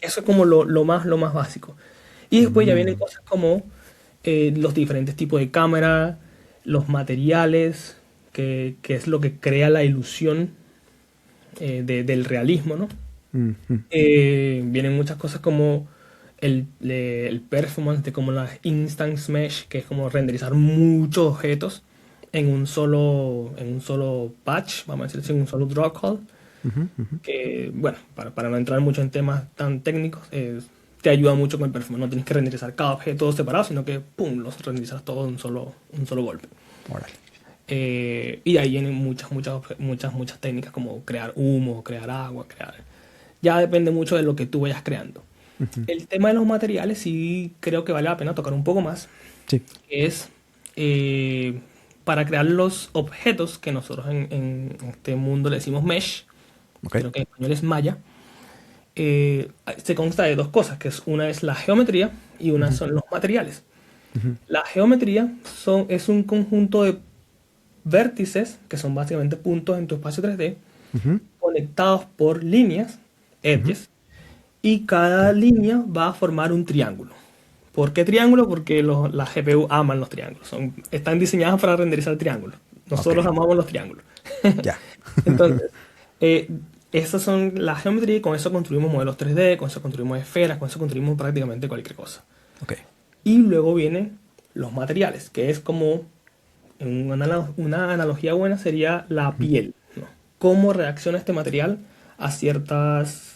Eso es como lo más básico. Y después ya vienen cosas como los diferentes tipos de cámara, los materiales, que es lo que crea la ilusión del realismo, ¿no? Vienen muchas cosas como el performance de como la instance mesh, que es como renderizar muchos objetos en un solo patch, vamos a decir así, en un solo draw call. Que, bueno, para no entrar mucho en temas tan técnicos, te ayuda mucho con el performance. No tienes que renderizar cada objeto separado, sino que pum, los renderizas todos en un solo golpe. Y de ahí vienen muchas técnicas como crear humo, crear agua, ya depende mucho de lo que tú vayas creando. El tema de los materiales sí creo que vale la pena tocar un poco más. Sí. Es para crear los objetos que nosotros en este mundo le decimos mesh, creo que en español es malla. Se consta de dos cosas, una es la geometría y una son los materiales. La geometría es un conjunto de vértices, que son básicamente puntos en tu espacio 3D, conectados por líneas, edges, y cada línea va a formar un triángulo. ¿Por qué triángulo? Porque las GPU aman los triángulos. Están diseñadas para renderizar triángulos. Nosotros amamos los triángulos. Ya. Entonces, esas son las geometrías, y con eso construimos modelos 3D, con eso construimos esferas, con eso construimos prácticamente cualquier cosa. Y luego vienen los materiales, que es como una analogía buena sería la piel, ¿no? Cómo reacciona este material a ciertas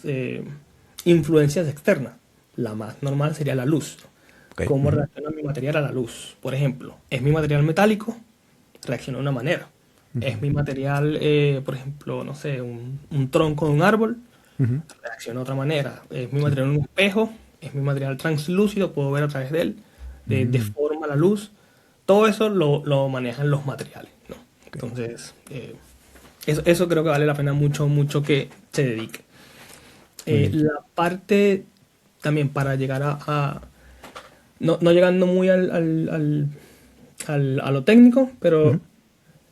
influencias externas. La más normal sería la luz, ¿no? Cómo reacciona mi material a la luz. Por ejemplo, ¿es mi material metálico? Reacciona de una manera. ¿Es mi material, por ejemplo, no sé, un tronco de un árbol? Reacciona de otra manera. ¿Es mi material un espejo? ¿Es mi material translúcido? ¿Puedo ver a través de él? ¿Deforma la luz? Todo eso lo manejan los materiales, ¿no? Entonces, eso creo que vale la pena mucho que se dedique. La parte también para llegar no llegando muy a lo técnico, pero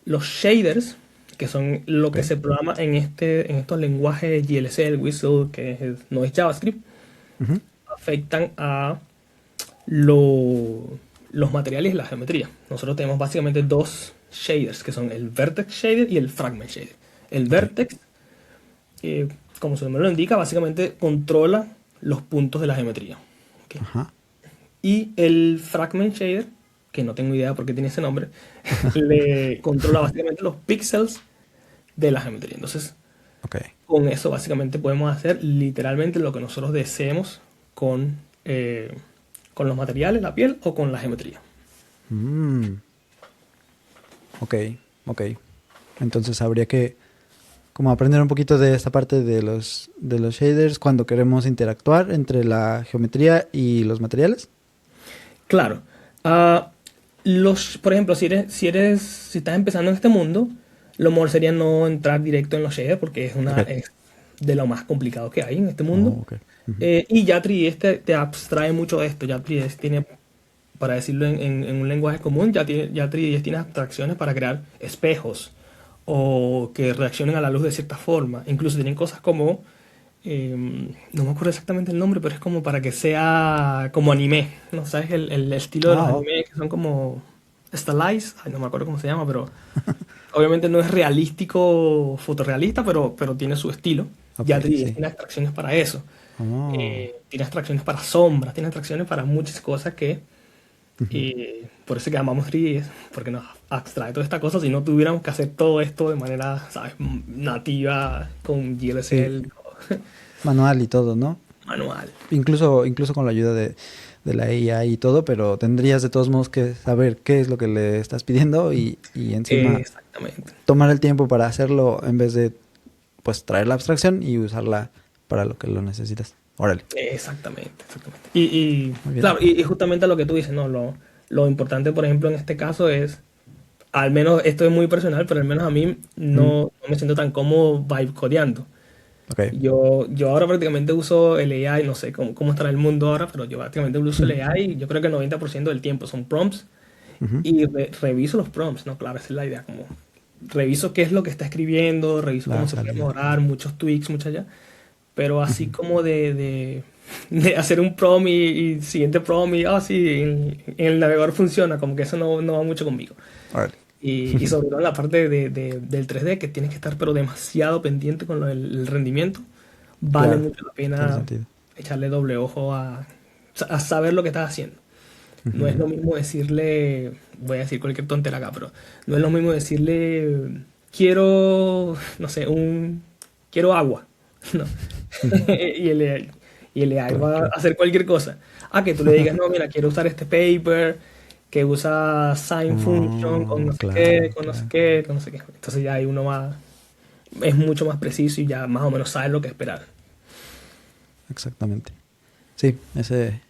los shaders, que son lo que se programa en estos lenguajes GLC, el Whistle, que no es JavaScript, afectan a los materiales y la geometría. Nosotros tenemos básicamente dos shaders, que son el vertex shader y el fragment shader. El vertex como su nombre lo indica, básicamente controla los puntos de la geometría. ¿Okay? Ajá. Y el Fragment Shader, que no tengo idea por qué tiene ese nombre, le controla básicamente los píxeles de la geometría. Entonces, Okay. con eso básicamente podemos hacer literalmente lo que nosotros deseemos con los materiales, la piel o con la geometría. Ok. Entonces habría que como aprender un poquito de esta parte de los shaders cuando queremos interactuar entre la geometría y los materiales. Claro. Por ejemplo, si estás empezando en este mundo, lo mejor sería no entrar directo en los shaders porque es de lo más complicado que hay en este mundo. Okay. Y ya 3ds te abstrae mucho de esto. Ya 3ds tiene, para decirlo en un lenguaje común, ya 3ds tiene abstracciones para crear espejos o que reaccionen a la luz de cierta forma. Incluso tienen cosas como, no me acuerdo exactamente el nombre, pero es como para que sea como anime, ¿no? ¿Sabes? El estilo de los anime que son como stylized, no me acuerdo cómo se llama, pero obviamente no es realístico, fotorrealista, pero tiene su estilo. Okay, ya tiene abstracciones para eso. Tiene abstracciones para sombras, tiene abstracciones para muchas cosas que por eso que llamamos 3ds, porque nos abstrae toda esta cosa. Si no tuviéramos que hacer todo esto de manera, ¿sabes?, nativa, con GLSL. Sí. Manual y todo, ¿no? Manual. Incluso con la ayuda de la AI y todo, pero tendrías de todos modos que saber qué es lo que le estás pidiendo y encima tomar el tiempo para hacerlo en vez de pues traer la abstracción y usarla para lo que lo necesitas. Órale. Exactamente. Y claro, y justamente lo que tú dices, ¿no? Lo importante, por ejemplo, en este caso es, al menos esto es muy personal, pero al menos a mí no me siento tan cómodo vibe codeando. Okay. Yo ahora prácticamente uso el AI, no sé cómo estará el mundo ahora, pero yo prácticamente uso el AI, yo creo que el 90% del tiempo son prompts y reviso los prompts, ¿no? Claro, esa es la idea, como reviso qué es lo que está escribiendo, reviso cómo se puede mejorar, muchos tweaks, muchas ya. Pero así como de hacer un prompt y siguiente prompt y sí, en el navegador funciona, como que eso no va mucho conmigo. Right. Y sobre todo en la parte del 3D, que tienes que estar pero demasiado pendiente con el rendimiento, vale mucho la pena echarle doble ojo a saber lo que estás haciendo. No es lo mismo decirle, voy a decir cualquier tontera acá, pero no es lo mismo decirle, quiero, no sé, quiero agua. No. y el AI va a hacer cualquier cosa. Que tú le digas, no, mira, quiero usar este paper que usa sign function con no sé qué, con no sé qué, con no sé qué. Entonces ya ahí uno es mucho más preciso y ya más o menos sabe lo que esperar. Exactamente. Sí, ese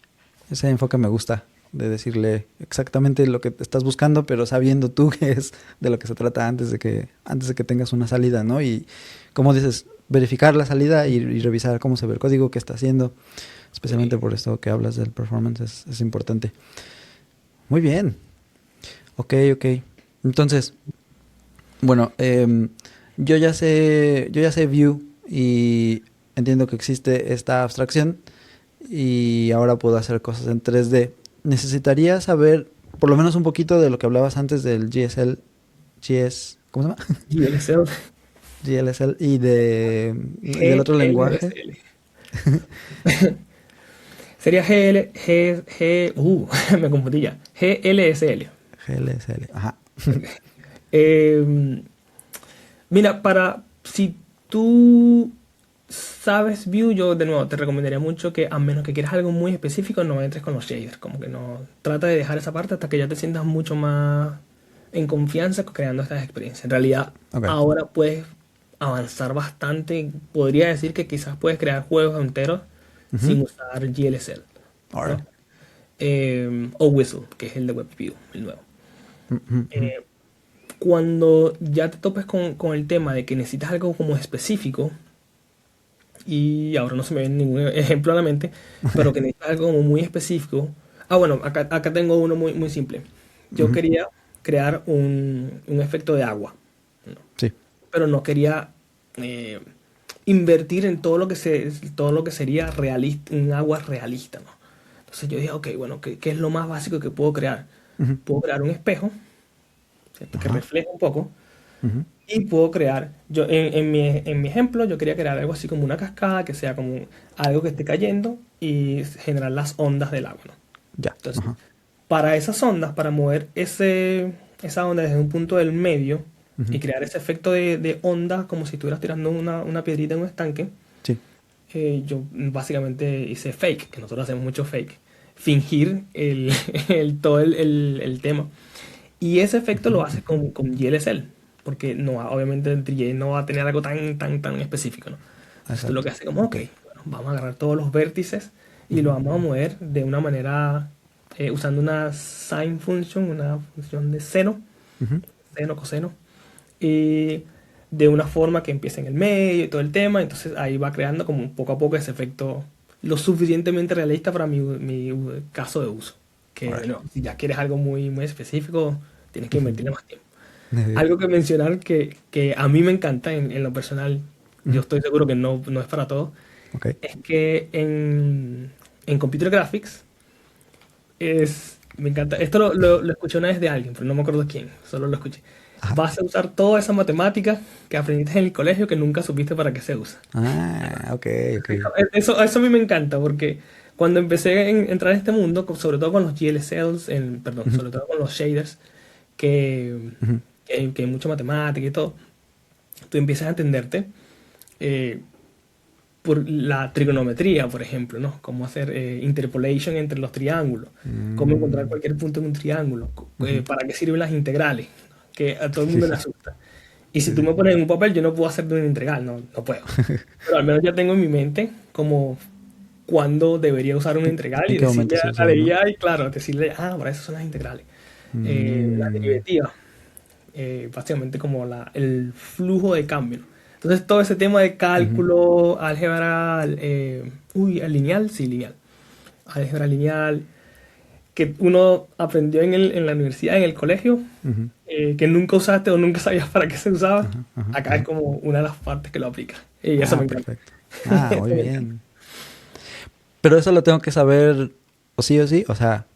enfoque me gusta, de decirle exactamente lo que estás buscando, pero sabiendo tú que es de lo que se trata antes de que tengas una salida, ¿no? Y como dices, verificar la salida y revisar cómo se ve el código que está haciendo, especialmente por esto que hablas del performance, es importante. Muy bien. Ok. Entonces, bueno, yo ya sé Vue y entiendo que existe esta abstracción y ahora puedo hacer cosas en 3D. Necesitaría saber por lo menos un poquito de lo que hablabas antes del ¿cómo se llama? GLSL y del otro lenguaje. Sería me confundí ya. GLSL. GLSL, ajá. Mira, si tú sabes Vue, yo de nuevo te recomendaría mucho que, a menos que quieras algo muy específico, no entres con los shaders. Como que no, trata de dejar esa parte hasta que ya te sientas mucho más en confianza creando estas experiencias. En realidad, ahora puedes avanzar bastante. Podría decir que quizás puedes crear juegos enteros sin usar GLSL, ¿no? O Whistle, que es el de WebView, el nuevo. Cuando ya te topes con el tema de que necesitas algo como específico, y ahora no se me viene ningún ejemplo a la mente, pero que necesitas algo como muy específico. Bueno, acá tengo uno muy, muy simple. Yo quería crear un efecto de agua, ¿no? Sí. Pero no quería invertir en todo lo que sería realista, un agua realista, ¿no? Entonces yo dije, ok, bueno, ¿qué es lo más básico que puedo crear? Puedo crear un espejo, ¿cierto? Que refleje un poco y puedo crear, yo en mi ejemplo, yo quería crear algo así como una cascada, que sea como algo que esté cayendo y generar las ondas del agua, ¿no? Ya. Entonces, para esas ondas, para mover esa onda desde un punto del medio y crear ese efecto de onda como si estuvieras tirando una piedrita en un estanque, Sí. yo básicamente hice fake, que nosotros hacemos mucho fake, fingir todo el tema. Y ese efecto lo haces con GLSL, porque no, obviamente el 3J no va a tener algo tan específico, ¿no? Entonces tú lo que haces como, ok, bueno, vamos a agarrar todos los vértices y lo vamos a mover de una manera, usando una sine function, una función de seno, seno, coseno, y de una forma que empiece en el medio y todo el tema. Entonces ahí va creando como poco a poco ese efecto lo suficientemente realista para mi caso de uso. Que no, si ya quieres algo muy específico, tienes que invertirle más tiempo. Algo que mencionar que a mí me encanta en lo personal, yo estoy seguro que no es para todos, es que en Computer Graphics me encanta, esto lo escuché una vez de alguien, pero no me acuerdo quién, solo lo escuché. Vas a usar toda esa matemática que aprendiste en el colegio que nunca supiste para qué se usa. Ok. Eso a mí me encanta, porque cuando empecé a entrar en este mundo, sobre todo con los GLSLs, sobre todo con los shaders, que hay mucha matemática y todo, tú empiezas a entenderte por la trigonometría, por ejemplo, ¿no? Cómo hacer interpolation entre los triángulos, cómo encontrar cualquier punto en un triángulo, para qué sirven las integrales, que a todo el mundo le asusta. Y si tú me pones en un papel, yo no puedo hacer de una integral, no puedo. Pero al menos ya tengo en mi mente como cuándo debería usar una integral y decirle a la IA, y claro, decirle, para eso son las integrales. La derivativa, básicamente como el flujo de cambio. Entonces todo ese tema de cálculo, álgebra, lineal, sí, lineal. Álgebra lineal, que uno aprendió en la universidad, en el colegio, que nunca usaste o nunca sabías para qué se usaba, acá es como una de las partes que lo aplica. Y eso me encanta. Perfecto. Muy bien. Pero eso lo tengo que saber o sí, o sea,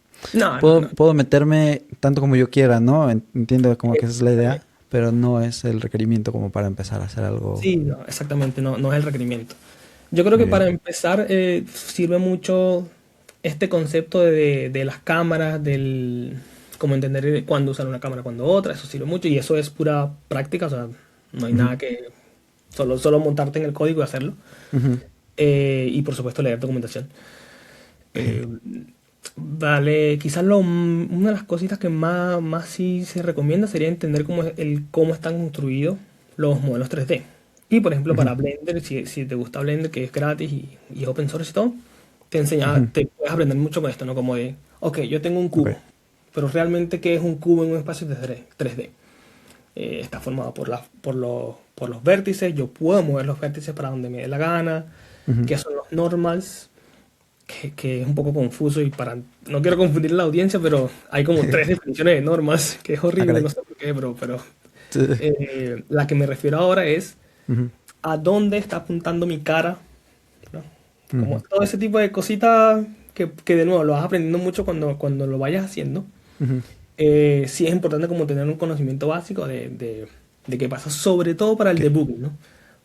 puedo meterme tanto como yo quiera, ¿no? Entiendo como que esa es la idea, pero no es el requerimiento como para empezar a hacer algo. Sí, no, exactamente, no es el requerimiento. Yo creo que para empezar sirve mucho este concepto de las cámaras, cómo entender cuándo usar una cámara, cuándo otra, eso sirve mucho y eso es pura práctica, o sea, no hay nada que solo montarte en el código y hacerlo. Y por supuesto leer documentación. Vale, quizás una de las cositas que más sí se recomienda sería entender cómo están construidos los modelos 3D. Y por ejemplo para Blender, si te gusta Blender, que es gratis y open source y todo, te puedes aprender mucho con esto, ¿no? Como de, ok, yo tengo un cubo, pero realmente ¿qué es un cubo en un espacio 3D? Está formado por los vértices, yo puedo mover los vértices para donde me dé la gana, que son los normals, que es un poco confuso y no quiero confundir a la audiencia, pero hay como 3 definiciones de normals, que es horrible, no sé por qué, pero la que me refiero ahora es a dónde está apuntando mi cara, ¿no? Como todo ese tipo de cositas que de nuevo lo vas aprendiendo mucho cuando lo vayas haciendo. Sí es importante como tener un conocimiento básico de qué pasa, sobre todo para el debugging, ¿no?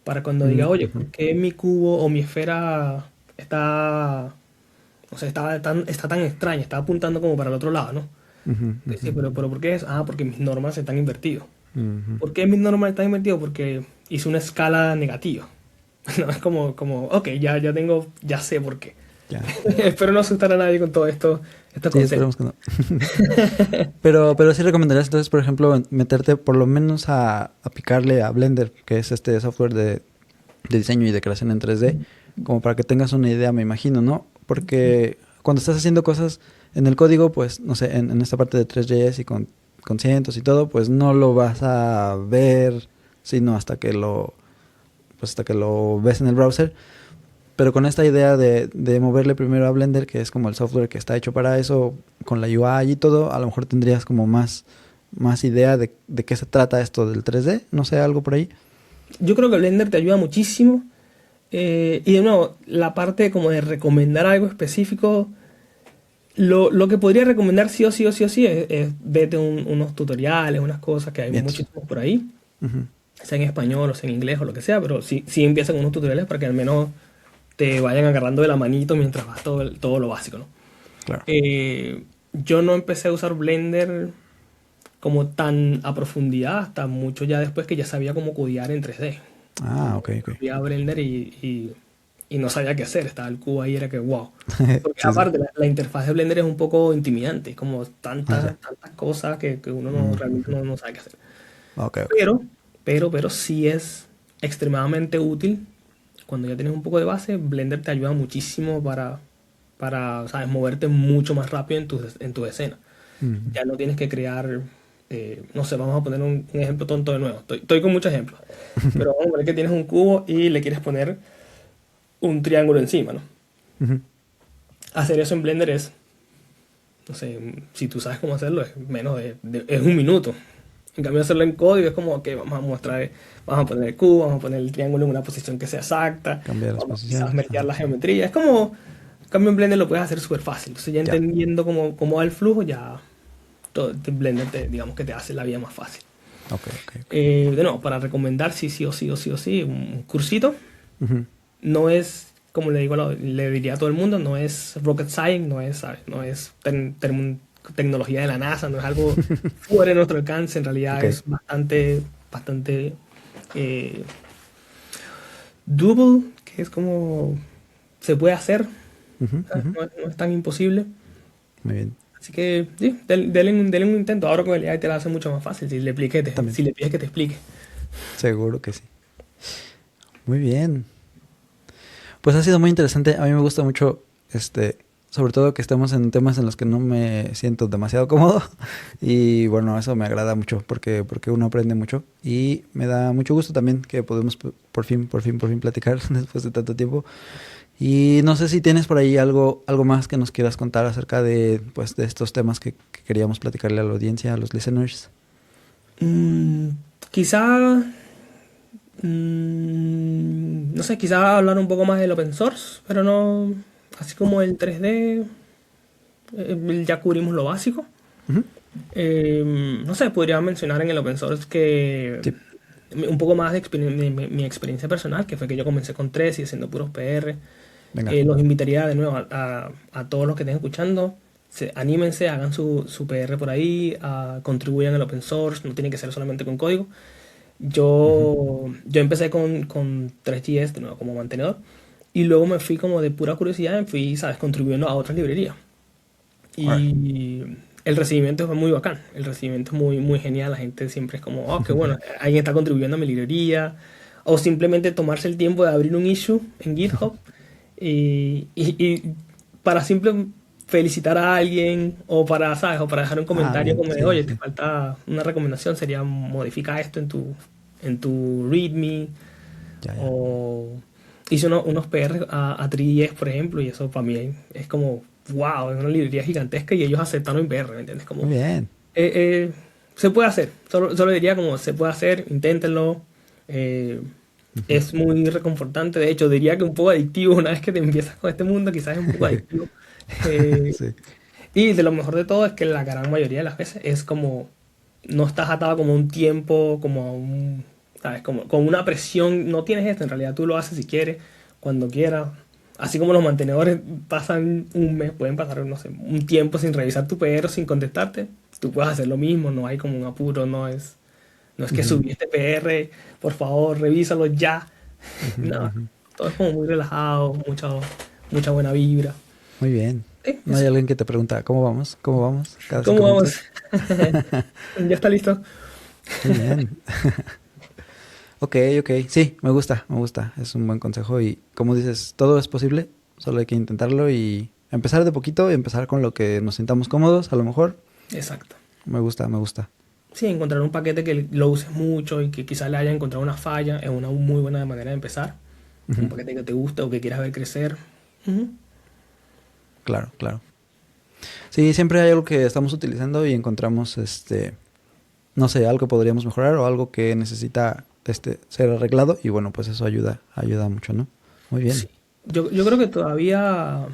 Para cuando diga, oye, ¿por qué mi cubo o mi esfera está tan extraña, está apuntando como para el otro lado, ¿no? Sí, pero ¿por qué es? Porque mis normas están invertidas. ¿Por qué mis normas están invertidas? Porque hice una escala negativa. No, es como ok, ya sé por qué. Espero no asustar a nadie con todo esto. Sí, esperemos que no. pero sí recomendarías entonces, por ejemplo, meterte por lo menos a picarle a Blender, que es este software de diseño y de creación en 3D, como para que tengas una idea, me imagino, ¿no? Porque cuando estás haciendo cosas en el código, pues, no sé, en esta parte de 3JS y con cientos y todo, pues no lo vas a ver, sino hasta que lo ves en el browser. Pero con esta idea de moverle primero a Blender, que es como el software que está hecho para eso, con la UI y todo, a lo mejor tendrías como más idea de qué se trata esto del 3D, no sé, algo por ahí. Yo creo que Blender te ayuda muchísimo. Y de nuevo, la parte como de recomendar algo específico, lo que podría recomendar sí o sí es vete unos tutoriales, unas cosas que hay muchísimos por ahí. sea en español o sea en inglés o lo que sea, pero sí empieza con unos tutoriales para que al menos te vayan agarrando de la manito mientras vas todo lo básico, ¿no? Claro. Yo no empecé a usar Blender como tan a profundidad hasta mucho ya después que ya sabía cómo codear en 3D. Ok. Fui a Blender y no sabía qué hacer, estaba el cubo ahí, era que wow. Porque Sí, aparte la interfaz de Blender es un poco intimidante, como tantas cosas que uno realmente no sabe qué hacer. Ok. Pero sí es extremadamente útil. Cuando ya tienes un poco de base, Blender te ayuda muchísimo para ¿sabes? Moverte mucho más rápido en tu escena. Ya no tienes que crear, no sé, vamos a poner un ejemplo tonto de nuevo. Estoy con muchos ejemplos. Pero vamos a poner que tienes un cubo y le quieres poner un triángulo encima, ¿no? Ujú. Hacer eso en Blender es, no sé, si tú sabes cómo hacerlo, es menos es un minuto. En cambio, hacerlo en código es como que vamos a poner el cubo, vamos a poner el triángulo en una posición que sea exacta, Cambiar las vamos posiciones. a mergear la geometría. Es como, en cambio en Blender lo puedes hacer súper fácil. Entonces ya entendiendo cómo va el flujo, ya todo Blender digamos que te hace la vida más fácil. Ok. De nuevo, para recomendar sí o sí, un cursito. Ujú. No es, como le diría a todo el mundo, no es rocket science, no es, ¿sabes? No es tecnología de la NASA, no es algo fuera de nuestro alcance, en realidad es bastante doable, que es como se puede hacer, no es tan imposible. Muy bien. Así que sí, denle un intento. Ahora con el AI te la hace mucho más fácil si le pides que te explique. Seguro que sí. Muy bien. Pues ha sido muy interesante. A mí me gusta mucho, sobre todo que estemos en temas en los que no me siento demasiado cómodo. Y bueno, eso me agrada mucho porque uno aprende mucho. Y me da mucho gusto también que podemos por fin platicar después de tanto tiempo. Y no sé si tienes por ahí algo más que nos quieras contar acerca de estos temas que queríamos platicarle a la audiencia, a los listeners. Quizá... no sé, quizá hablar un poco más del open source, pero no, así como el 3D, ya cubrimos lo básico. Uh-huh. No sé, podría mencionar en el open source que un poco más de mi experiencia personal, que fue que yo comencé con 3 y haciendo puros PR. Los invitaría de nuevo a todos los que estén escuchando, anímense, hagan su PR por ahí, contribuyan al open source, no tiene que ser solamente con código. Yo empecé con 3GS de nuevo como mantenedor y luego me fui como de pura curiosidad, me fui, ¿sabes?, contribuyendo a otras librerías. Y el recibimiento fue muy bacán, el recibimiento es muy, muy genial, la gente siempre es como, oh, qué bueno, alguien está contribuyendo a mi librería, o simplemente tomarse el tiempo de abrir un issue en GitHub y para simple felicitar a alguien o para, ¿sabes?, o para dejar un comentario como de, oye, te falta una recomendación, sería modificar esto en tu readme. O hice unos PR a 3GS, por ejemplo, y eso para mí es como, wow, es una librería gigantesca y ellos aceptaron mi PR, ¿me entiendes? Como, muy bien. Se puede hacer, solo diría como se puede hacer, inténtenlo. Es muy reconfortante, de hecho diría que un poco adictivo una vez que te empiezas con este mundo, quizás es un poco adictivo. Y de lo mejor de todo es que la gran mayoría de las veces es como no estás atado como a un tiempo, como a un, ¿sabes?, como una presión, no tienes esto, en realidad tú lo haces si quieres, cuando quieras. Así como los mantenedores pasan un mes, pueden pasar, no sé, un tiempo sin revisar tu PR, sin contestarte, tú puedes hacer lo mismo, no hay como un apuro, no es que subí este PR, por favor, revísalo ya. No, todo es como muy relajado, mucha buena vibra. Muy bien. No hay alguien que te pregunta, ¿cómo vamos? ¿Cómo vamos? ¿Cómo vamos? Ya está listo. Muy bien. Ok. Sí, me gusta. Es un buen consejo y como dices, todo es posible, solo hay que intentarlo y empezar de poquito y empezar con lo que nos sintamos cómodos, a lo mejor. Exacto. Me gusta. Sí, encontrar un paquete que lo uses mucho y que quizás le haya encontrado una falla es una muy buena manera de empezar. Un paquete que te guste o que quieras ver crecer. Claro. Sí, siempre hay algo que estamos utilizando y encontramos, no sé, algo que podríamos mejorar o algo que necesita ser arreglado y bueno, pues eso ayuda mucho, ¿no? Muy bien. Sí. Yo creo que todavía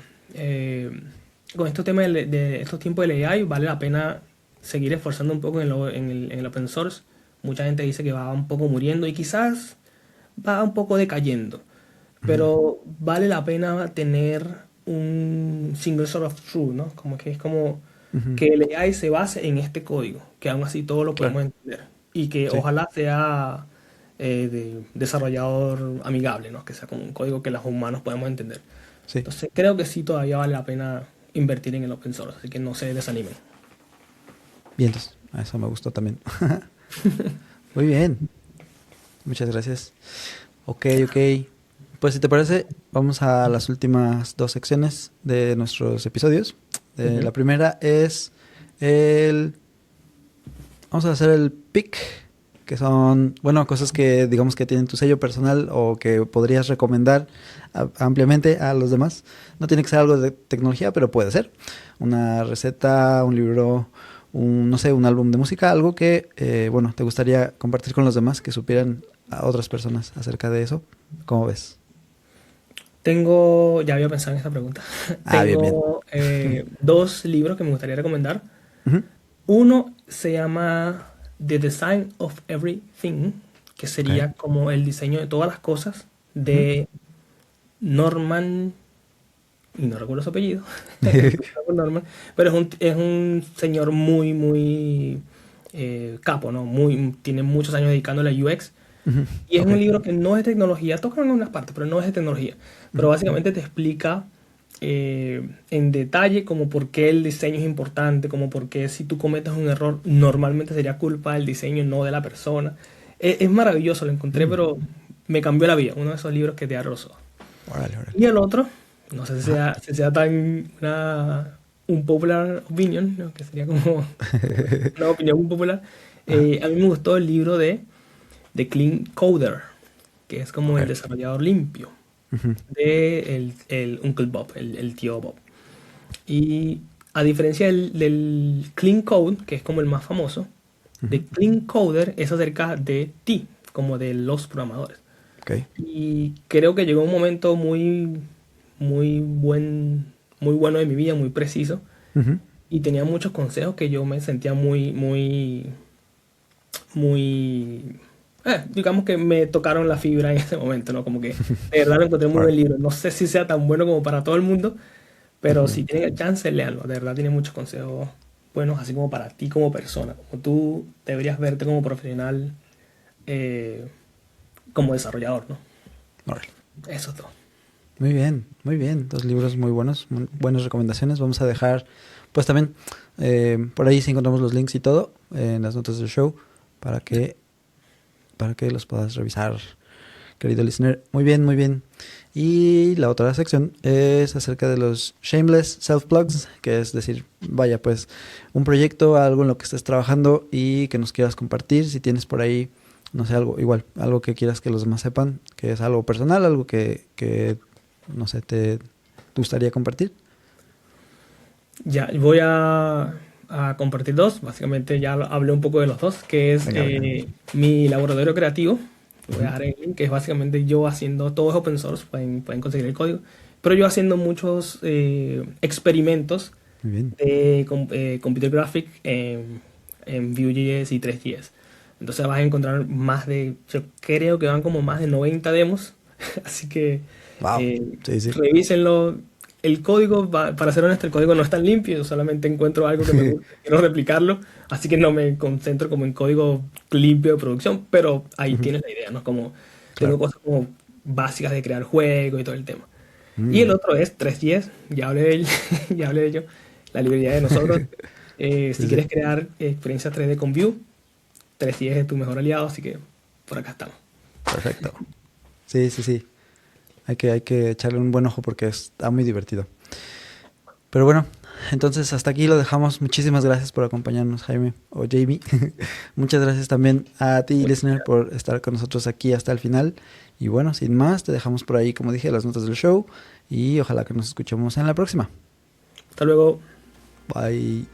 con estos temas de estos tiempos de AI vale la pena seguir esforzando un poco en el open source mucha gente dice que va un poco muriendo y quizás va un poco decayendo, pero vale la pena tener un single source of truth, ¿no? Como que es como que el AI se base en este código, que aún así todo lo podemos entender y que ojalá sea de desarrollador amigable, ¿no? Que sea como un código que los humanos podemos entender. Sí. Entonces creo que sí todavía vale la pena invertir en el open source, así que no se desanimen. Bien, entonces, a eso me gustó también. Muy bien. Muchas gracias. Ok. Pues si te parece, vamos a las últimas 2 secciones de nuestros episodios. La primera es vamos a hacer el pick, que son, bueno, cosas que digamos que tienen tu sello personal o que podrías recomendar ampliamente a los demás. No tiene que ser algo de tecnología, pero puede ser. Una receta, un libro, no sé, un álbum de música, algo que, bueno, te gustaría compartir con los demás, que supieran a otras personas acerca de eso. ¿Cómo ves? Ya había pensado en esta pregunta. Tengo bien. 2 libros que me gustaría recomendar. Uno se llama The Design of Everything, que sería como el diseño de todas las cosas, de Norman, y no recuerdo su apellido, Norman, pero es un señor muy capo, ¿no? Tiene muchos años dedicándole a UX. Y es un libro que no es de tecnología, toca en unas partes, pero no es de tecnología. Pero básicamente te explica en detalle como por qué el diseño es importante, como por qué si tú cometes un error normalmente sería culpa del diseño, no de la persona. Es maravilloso, lo encontré, pero me cambió la vida. Uno de esos libros que te arrozó. Órale. Y el otro, no sé si sea tan un popular opinion, ¿no? Que sería como una opinión muy popular. A mí me gustó el libro de Clean Coder, que es como el desarrollador limpio de el Uncle Bob, el tío Bob. Y a diferencia del Clean Code, que es como el más famoso, de Clean Coder es acerca de ti, como de los programadores. Y creo que llegó un momento muy bueno de mi vida, muy preciso, y tenía muchos consejos que yo me sentía digamos que me tocaron la fibra en ese momento, ¿no? Como que de verdad lo encontré muy buen libro. No sé si sea tan bueno como para todo el mundo, pero si tienen el chance, léanlo. De verdad tiene muchos consejos buenos, así como para ti como persona. Como tú deberías verte como profesional, como desarrollador, ¿no? Eso es todo. Muy bien. 2 libros muy buenos, muy buenas recomendaciones. Vamos a dejar, pues también, por ahí si encontramos los links y todo, en las notas del show, para que los puedas revisar, querido listener. Muy bien. Y la otra sección es acerca de los shameless self-plugs, que es decir, vaya, pues, un proyecto, algo en lo que estés trabajando y que nos quieras compartir. Si tienes por ahí, no sé, algo que quieras que los demás sepan, que es algo personal, algo que no sé, te gustaría compartir. Ya, voy a compartir 2. Básicamente ya hablé un poco de los 2, que es mi laboratorio creativo. Voy a dejar el link, que es básicamente yo haciendo, todo es open source, pueden conseguir el código, pero yo haciendo muchos experimentos de computer graphic en Vue.js y 3.js. Entonces vas a encontrar yo creo que van como más de 90 demos, así que revísenlo. El código, para ser honesto, el código no es tan limpio. Yo solamente encuentro algo que me gusta, quiero replicarlo, así que no me concentro como en código limpio de producción, pero ahí tienes la idea, ¿no? Como tengo cosas como básicas de crear juegos y todo el tema. Y el otro es 3.js, ya hablé de ello, la librería de nosotros. Si quieres crear experiencias 3D con Vue, 3.js es tu mejor aliado, así que por acá estamos. Perfecto. Sí. Hay que echarle un buen ojo porque está muy divertido. Pero bueno, entonces hasta aquí lo dejamos. Muchísimas gracias por acompañarnos, Jaime o Jamie. Muchas gracias también a ti, listener, por estar con nosotros aquí hasta el final. Y bueno, sin más, te dejamos por ahí, como dije, las notas del show. Y ojalá que nos escuchemos en la próxima. Hasta luego. Bye.